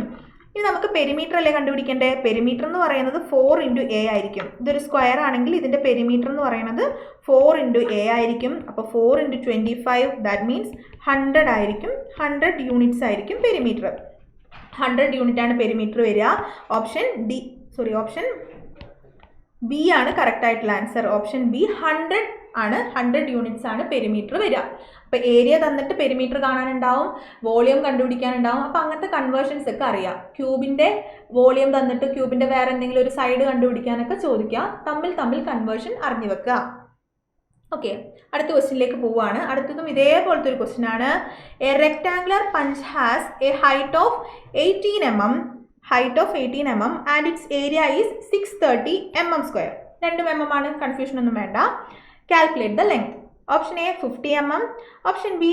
Speaker 1: ഇനി നമുക്ക് പെരിമീറ്റർ അല്ലേ കണ്ടുപിടിക്കേണ്ടത്? പെരിമീറ്റർ എന്ന് പറയുന്നത് 4 × A ആയിരിക്കും. ഇതൊരു സ്ക്വയർ ആണെങ്കിൽ ഇതിൻ്റെ പെരിമീറ്റർ എന്ന് പറയുന്നത് 4 × A ആയിരിക്കും. അപ്പോൾ 4 × 25, ദാറ്റ് മീൻസ് 100 ആയിരിക്കും. 100 യൂണിറ്റ്സ് ആയിരിക്കും പെരിമീറ്റർ. 100 യൂണിറ്റ് ആണ് പെരിമീറ്റർ വരിക. ഓപ്ഷൻ ബി ആണ് കറക്റ്റ് ആയിട്ടുള്ള ആൻസർ. ഓപ്ഷൻ ബി 100 ആണ്. 100 യൂണിറ്റ്സ് ആണ് പെരിമീറ്റർ വരിക. അപ്പോൾ ഏരിയ തന്നിട്ട് പെരിമീറ്റർ കാണാനുണ്ടാവും, വോളിയം കണ്ടുപിടിക്കാനുണ്ടാവും. അപ്പോൾ അങ്ങനത്തെ കൺവേർഷൻസ് ഒക്കെ അറിയാം. ക്യൂബിൻ്റെ വോളിയം തന്നിട്ട് ക്യൂബിൻ്റെ വേറെ എന്തെങ്കിലും ഒരു സൈഡ് കണ്ടുപിടിക്കാനൊക്കെ ചോദിക്കുക. തമ്മിൽ കൺവേർഷൻ അറിഞ്ഞു വെക്കുക. ഓക്കെ, അടുത്ത ക്വസ്റ്റ്യനിലേക്ക് പോവുകയാണ്. അടുത്തതും ഇതേപോലത്തെ ഒരു ക്വസ്റ്റ്യൻ ആണ്. A rectangular punch has A height of 18 mm and its area is 630 mm square. 2 mm ആണ്, കൺഫ്യൂഷൻ ഒന്നും വേണ്ട. Calculate the length. Option A 50 mm, option B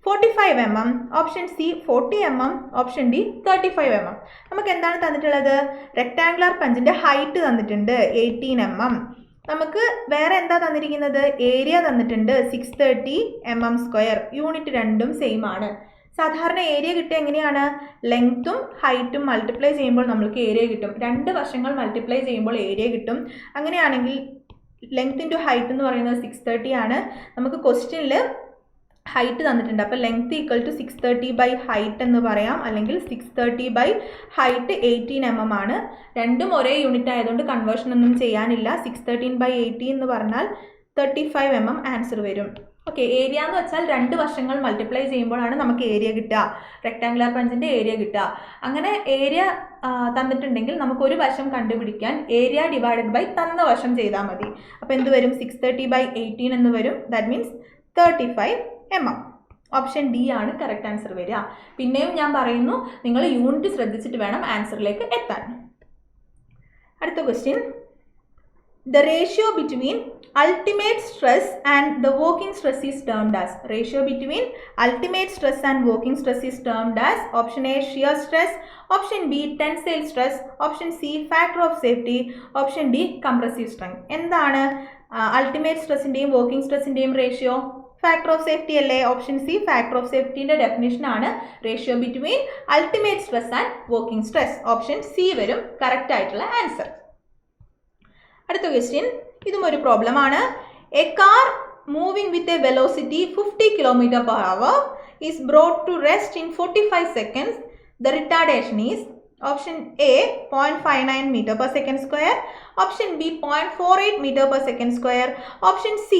Speaker 1: 45 mm, option C 40 mm, option D 35 mm. നമുക്ക് എന്താണ് തന്നിട്ടുള്ളത്? Rectangular പഞ്ചിൻ്റെ height തന്നിട്ടുണ്ട് 18 mm. നമുക്ക് വേറെ എന്താ തന്നിരിക്കുന്നത്? ഏരിയ തന്നിട്ടുണ്ട് 630 mm square. യൂണിറ്റ് രണ്ടും സെയിം ആണ്. സാധാരണ ഏരിയ കിട്ടുക എങ്ങനെയാണ്? ലെങ്ത്തും ഹൈറ്റും മൾട്ടിപ്ലൈ ചെയ്യുമ്പോൾ നമുക്ക് ഏരിയ കിട്ടും. 2 വശങ്ങൾ മൾട്ടിപ്ലൈ ചെയ്യുമ്പോൾ ഏരിയ കിട്ടും. അങ്ങനെയാണെങ്കിൽ ലെങ്ത് ഇൻറ്റു ഹൈറ്റ് എന്ന് പറയുന്നത് 630 ആണ്. നമുക്ക് ക്വസ്റ്റ്യനിൽ ഹൈറ്റ് തന്നിട്ടുണ്ട്. അപ്പോൾ ലെങ്ത് ഈക്വൽ ടു 630 ഹൈറ്റ് എന്ന് പറയാം, അല്ലെങ്കിൽ 630 ഹൈറ്റ് 18 mm ആണ്. രണ്ടും ഒരേ യൂണിറ്റ് ആയതുകൊണ്ട് കൺവേർഷൻ ഒന്നും ചെയ്യാനില്ല. 613/80 എന്ന് പറഞ്ഞാൽ 35 mm ആൻസർ വരും. ഓക്കെ, ഏരിയ എന്ന് വെച്ചാൽ 2 വശങ്ങൾ മൾട്ടിപ്ലൈ ചെയ്യുമ്പോഴാണ് നമുക്ക് ഏരിയ കിട്ടുക, റെക്ടാങ്കുലർ പഞ്ചിൻ്റെ ഏരിയ കിട്ടുക. അങ്ങനെ ഏരിയ തന്നിട്ടുണ്ടെങ്കിൽ നമുക്ക് ഒരു വശം കണ്ടുപിടിക്കാൻ ഏരിയ ഡിവൈഡഡ് ബൈ തന്ന വശം ചെയ്താൽ മതി. അപ്പോൾ എന്ത് വരും? 630/18 എന്ന് വരും. That means 35 mm. Option D ആണ് കറക്റ്റ് ആൻസർ വരിക. പിന്നെയും ഞാൻ പറയുന്നു, നിങ്ങൾ യൂണിറ്റ് ശ്രദ്ധിച്ചിട്ട് വേണം ആൻസറിലേക്ക് എത്താൻ. അടുത്ത question, the ratio between ultimate stress and the working stress is termed as. Ratio between ultimate stress and working stress is termed as. Option A shear stress, option B tensile stress, option C factor of safety, option D compressive strength. എന്താണ് ultimate സ്ട്രെസ്സിൻ്റെയും working സ്ട്രെസ്സിൻ്റെയും ratio? Factor of safety അല്ലേ? Option C factor of സേഫ്റ്റിൻ്റെ definition ആണ് ratio between ultimate stress and working stress. Option C വരും correct ആയിട്ടുള്ള answer. അടുത്ത question, ഇതും ഒരു പ്രോബ്ലം ആണ്. A car moving with a velocity 50 km/h is brought to rest in 45 seconds. The retardation is option A 0.59 m/s², option B 0.48 m/s², option C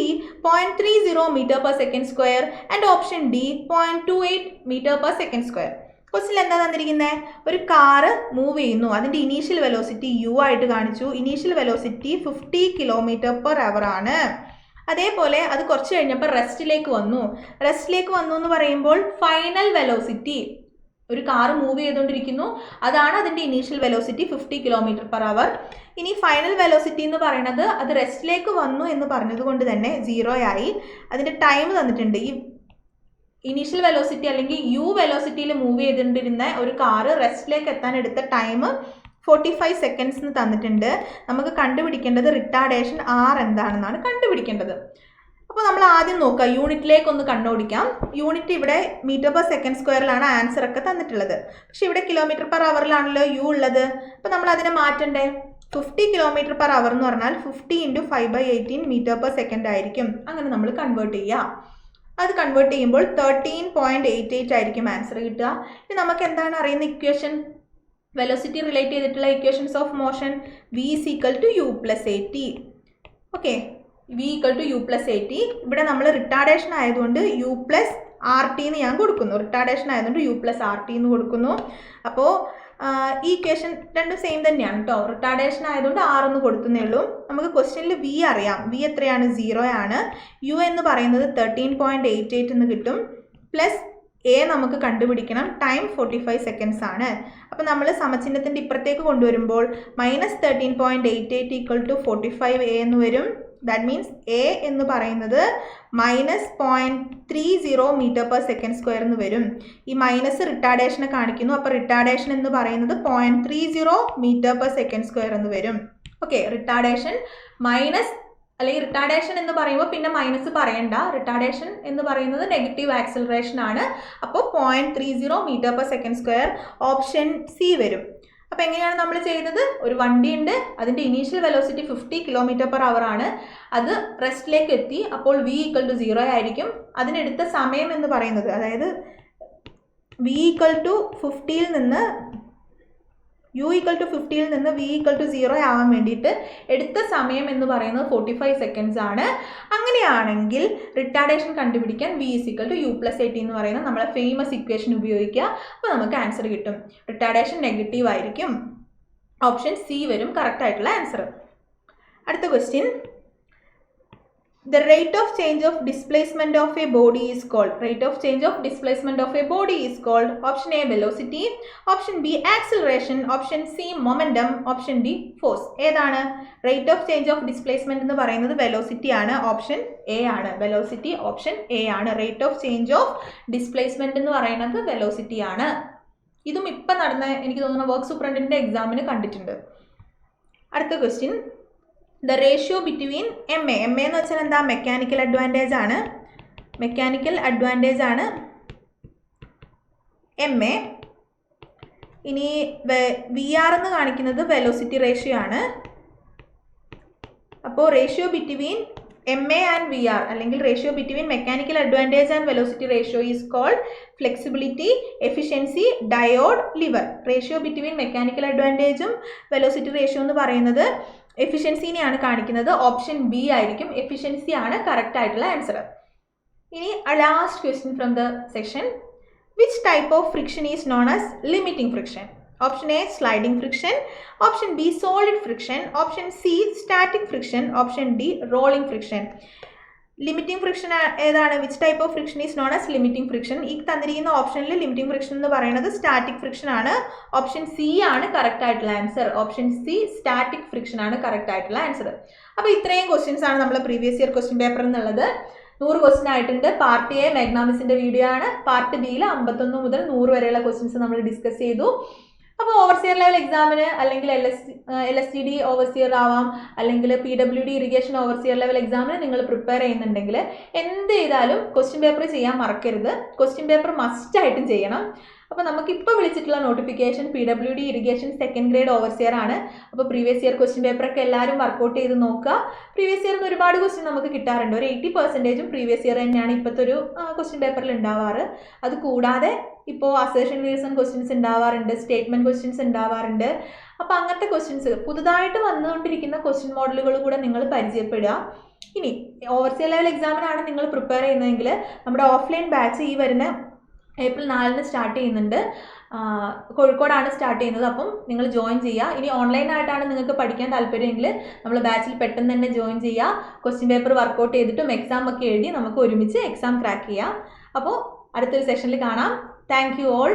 Speaker 1: 0.30 m/s², and option D 0.28 m/s². Question എന്താ തന്നിരിക്കുന്നത്? ഒരു car move ചെയ്യുന്നു, അതിൻ്റെ initial velocity U ആയിട്ട് കാണിച്ചു. Initial velocity 50 km/h ആണ്. അതേപോലെ അത് കുറച്ച് കഴിഞ്ഞപ്പോൾ റെസ്റ്റിലേക്ക് വന്നു എന്ന് പറയുമ്പോൾ ഫൈനൽ വെലോസിറ്റി, ഒരു കാറ് മൂവ് ചെയ്തുകൊണ്ടിരിക്കുന്നു, അതാണ് അതിൻ്റെ ഇനീഷ്യൽ വെലോസിറ്റി 50 km/h. ഇനി ഫൈനൽ വെലോസിറ്റി എന്ന് പറയുന്നത് അത് റെസ്റ്റിലേക്ക് വന്നു എന്ന് പറഞ്ഞത് കൊണ്ട് തന്നെ 0 ആയി. അതിൻ്റെ ടൈം തന്നിട്ടുണ്ട്. ഈ ഇനീഷ്യൽ വെലോസിറ്റി അല്ലെങ്കിൽ യു വെലോസിറ്റിയിൽ മൂവ് ചെയ്തുകൊണ്ടിരുന്ന ഒരു കാറ് റെസ്റ്റിലേക്ക് എത്താൻ എടുത്ത ടൈം 45 സെക്കൻഡ്സ് തന്നിട്ടുണ്ട്. നമുക്ക് കണ്ടുപിടിക്കേണ്ടത് റിട്ടാർഡേഷൻ ആർ എന്താണെന്നാണ് കണ്ടുപിടിക്കേണ്ടത്. അപ്പോൾ നമ്മൾ ആദ്യം നോക്കുക, യൂണിറ്റിലേക്കൊന്ന് കണ്ടുപിടിക്കാം. യൂണിറ്റ് ഇവിടെ മീറ്റർ പെർ സെക്കൻഡ് സ്ക്വയറിലാണ് ആൻസർ ഒക്കെ തന്നിട്ടുള്ളത്. പക്ഷെ ഇവിടെ കിലോമീറ്റർ പെർ അവറിലാണല്ലോ യു ഉള്ളത്. അപ്പോൾ നമ്മൾ അതിനെ മാറ്റണ്ടേ? 50 കിലോമീറ്റർ പെർ അവർ എന്ന് പറഞ്ഞാൽ 50 × 5/18 മീറ്റർ പെർ സെക്കൻഡ് ആയിരിക്കും. അങ്ങനെ നമ്മൾ കൺവേർട്ട് ചെയ്യുക. അത് കൺവേർട്ട് ചെയ്യുമ്പോൾ 13.88 ആയിരിക്കും ആൻസർ കിട്ടുക. ഇനി നമുക്ക് എന്താണ് അറിയുന്ന ഇക്വേഷൻ? വെലോസിറ്റി റിലേറ്റ് ചെയ്തിട്ടുള്ള equations of motion v = u + at. Okay, v = u + at. ഇവിടെ നമ്മൾ റിട്ടാർഡേഷൻ ആയതുകൊണ്ട് u + rt എന്ന് ഞാൻ കൊടുക്കുന്നു. റിട്ടാർഡേഷൻ ആയതുകൊണ്ട് u + rt എന്ന് കൊടുക്കുന്നു. അപ്പോൾ ഈ ഇക്വേഷൻ രണ്ടും സെയിം തന്നെയാണ് കേട്ടോ. റിട്ടാർഡേഷൻ ആയതുകൊണ്ട് r എന്ന് കൊടുക്കുന്നേ ഉള്ളൂ. നമുക്ക് ക്വസ്റ്റ്യനിൽ v അറിയാം. v എത്രയാണ്? 0 ആണ്. u എന്ന് പറയുന്നത് 13.88 എന്ന് കിട്ടും. പ്ലസ് a നമുക്ക് കണ്ടുപിടിക്കണം. ടൈം 45 സെക്കൻഡ്സ് ആണ്. അപ്പോൾ നമ്മൾ സമചിഹ്നത്തിൻ്റെ ഇപ്പുറത്തേക്ക് കൊണ്ടുവരുമ്പോൾ -13.88 = 45a എന്ന് വരും. ദാറ്റ് മീൻസ് a എന്ന് പറയുന്നത് -0.30 മീറ്റർ പെർ സെക്കൻഡ് സ്ക്വയർ എന്ന് വരും. ഈ മൈനസ് റിട്ടാർഡേഷനെ കാണിക്കുന്നു. അപ്പോൾ റിട്ടാർഡേഷൻ എന്ന് പറയുന്നത് 0.30 മീറ്റർ പെർ സെക്കൻഡ് സ്ക്വയർ എന്ന് വരും. ഓക്കെ, റിട്ടാർഡേഷൻ മൈനസ് അല്ലെങ്കിൽ റിട്ടാർഡേഷൻ എന്ന് പറയുമ്പോൾ പിന്നെ മൈനസ് പറയണ്ട. റിട്ടാർഡേഷൻ എന്ന് പറയുന്നത് നെഗറ്റീവ് ആക്സിലറേഷൻ ആണ്. അപ്പോൾ 0.30 metre per second square option C വരും. അപ്പോൾ എങ്ങനെയാണ് നമ്മൾ ചെയ്യുന്നത്? ഒരു വണ്ടി ഉണ്ട്, അതിൻ്റെ ഇനീഷ്യൽ വെലോസിറ്റി 50 km/h ആണ്. അത് റെസ്റ്റിലേക്ക് എത്തി. അപ്പോൾ v = 0 ആയിരിക്കും. അതിനെടുത്ത സമയം എന്ന് പറയുന്നത്, അതായത് v = 50 നിന്ന് u = 50 നിന്ന് v = 0 ആവാൻ വേണ്ടിയിട്ട് എടുത്ത സമയം എന്ന് പറയുന്നത് 45 സെക്കൻഡ്സ് ആണ്. അങ്ങനെയാണെങ്കിൽ റിട്ടാർഡേഷൻ കണ്ടുപിടിക്കാൻ v = u + at എന്ന് പറയുന്ന നമ്മളെ ഫേമസ് ഇക്വേഷൻ ഉപയോഗിക്കുക. അപ്പോൾ നമുക്ക് ആൻസർ കിട്ടും. റിട്ടാർഡേഷൻ നെഗറ്റീവ് ആയിരിക്കും. ഓപ്ഷൻ സി വരും കറക്റ്റ് ആയിട്ടുള്ള ആൻസർ. അടുത്ത question, the rate of change of displacement of a body is called. Rate of change of displacement of a body is called. Option A velocity, option B acceleration, option C momentum, option D force. ഏതാണ്? Rate of change of displacement എന്ന് പറയുന്നത് velocity ആണ്. Option A ആണ്. Velocity option A ആണ്. Rate of change of displacement എന്ന് പറയുന്നത് velocity ആണ്. ഇതും ഇപ്പം നടന്ന എനിക്ക് തോന്നുന്ന വർക്ക് സൂപ്രണ്ടിൻ്റെ എക്സാമിന് കണ്ടിട്ടുണ്ട്. അടുത്ത question, the ratio between MA. MA എന്ന് വെച്ചാൽ എന്താ? മെക്കാനിക്കൽ അഡ്വാൻറ്റേജ് ആണ്. മെക്കാനിക്കൽ അഡ്വാൻറ്റേജ് ആണ് MA. ഇനി VR എന്ന് കാണിക്കുന്നത് വെലോസിറ്റി റേഷ്യോ ആണ്. അപ്പോൾ ratio between MA and VR അല്ലെങ്കിൽ ratio between mechanical advantage and velocity ratio is called flexibility, efficiency, diode, lever. Ratio between mechanical അഡ്വാൻറ്റേജും വെലോസിറ്റി റേഷ്യോ എന്ന് പറയുന്നത് എഫിഷ്യൻസിനെയാണ് കാണിക്കുന്നത്. ഓപ്ഷൻ ബി ആയിരിക്കും. എഫിഷ്യൻസി ആണ് കറക്റ്റ് ആയിട്ടുള്ള ആൻസർ. ഇനി last question from the section, which type of friction is known as limiting friction? Option A sliding friction, option B solid friction, option C static friction, option D rolling friction. Limiting friction ഏതാണ്? Which type of friction is known as limiting friction? ഈ തന്നിരിക്കുന്ന ഓപ്ഷനിൽ limiting friction എന്ന് പറയുന്നത് static friction ആണ്. Option C ആണ് correct ആയിട്ടുള്ള answer. Option C static friction ആണ് കറക്റ്റ് ആയിട്ടുള്ള ആൻസർ. അപ്പോൾ ഇത്രയും ക്വസ്റ്റ്യൻസ് ആണ് നമ്മൾ പ്രീവിയസ് ഇയർ ക്വസ്റ്റ്യൻ പേപ്പറിൽ നിന്നുള്ളത്. 100 ക്വസ്റ്റ്യൻ ആയിട്ടുണ്ട്. പാർട്ട് എ മാഗ്നാമിസിൻ്റെ വീഡിയോ ആണ്. പാർട്ട് ബിയിൽ 51 മുതൽ 100 വരെയുള്ള ക്വസ്റ്റ്യൻസ് നമ്മൾ ഡിസ്കസ് ചെയ്തു. അപ്പോൾ ഓവർസിയർ ലെവൽ എക്സാമിന് അല്ലെങ്കിൽ LSTD ഓവർസിയർ ആവാം, അല്ലെങ്കിൽ PWD ഇറിഗേഷൻ ഓവർസിയർ ലെവൽ എക്സാമിന് നിങ്ങൾ പ്രിപ്പയർ ചെയ്യുന്നുണ്ടെങ്കിൽ എന്ത് ചെയ്താലും ക്വസ്റ്റ്യൻ പേപ്പർ ചെയ്യാൻ മറക്കരുത്. ക്വസ്റ്റ്യൻ പേപ്പർ മസ്റ്റായിട്ടും ചെയ്യണം. അപ്പോൾ നമുക്കിപ്പോൾ വിളിച്ചിട്ടുള്ള notification PWD irrigation second grade overseer ആണ്. അപ്പോൾ പ്രീവിയസ് ഇയർ ക്വസ്റ്റ്യൻ പേപ്പറൊക്കെ എല്ലാവരും വർക്കൗട്ട് ചെയ്ത് നോക്കുക. പ്രീവിയസ് ഇയറിന് ഒരുപാട് ക്വസ്റ്റ്യൻ നമുക്ക് കിട്ടാറുണ്ട്. ഒരു 80% പ്രീവിയസ് ഇയർ തന്നെയാണ് ഇപ്പോഴത്തെ ഒരു ക്വസ്റ്റ്യൻ പേപ്പറിൽ ഉണ്ടാവാറ്. അത് കൂടാതെ ഇപ്പോൾ അസേഷൻ റീസൺ ക്വസ്റ്റ്യൻസ് ഉണ്ടാവാറുണ്ട്, സ്റ്റേറ്റ്മെൻറ്റ് ക്വസ്റ്റ്യൻസ് ഉണ്ടാവാറുണ്ട്. അപ്പോൾ അങ്ങനത്തെ ക്വസ്റ്റ്യൻസ് പുതുതായിട്ട് വന്നുകൊണ്ടിരിക്കുന്ന ക്വസ്റ്റ്യൻ മോഡലുകൾ കൂടെ നിങ്ങൾ പരിചയപ്പെടുക. ഇനി ഓവർസിയർ ലെവൽ എക്സാമിനാണ് നിങ്ങൾ പ്രിപ്പയർ ചെയ്യുന്നതെങ്കിൽ നമ്മുടെ ഓഫ്ലൈൻ ബാച്ച് ഈ വരുന്ന ഏപ്രിൽ 4 സ്റ്റാർട്ട് ചെയ്യുന്നുണ്ട്. കോഴിക്കോടാണ് സ്റ്റാർട്ട് ചെയ്യുന്നത്. അപ്പം നിങ്ങൾ ജോയിൻ ചെയ്യുക. ഇനി ഓൺലൈനായിട്ടാണ് നിങ്ങൾക്ക് പഠിക്കാൻ താല്പര്യമെങ്കിൽ നമ്മൾ ബാച്ചിൽ പെട്ടെന്ന് തന്നെ ജോയിൻ ചെയ്യുക. ക്വസ്റ്റ്യൻ പേപ്പർ വർക്കൗട്ട് ചെയ്തിട്ടും എക്സാം ഒക്കെ എഴുതി നമുക്ക് ഒരുമിച്ച് എക്സാം ക്രാക്ക് ചെയ്യാം. അപ്പോൾ അടുത്തൊരു സെഷനിൽ കാണാം. Thank you all.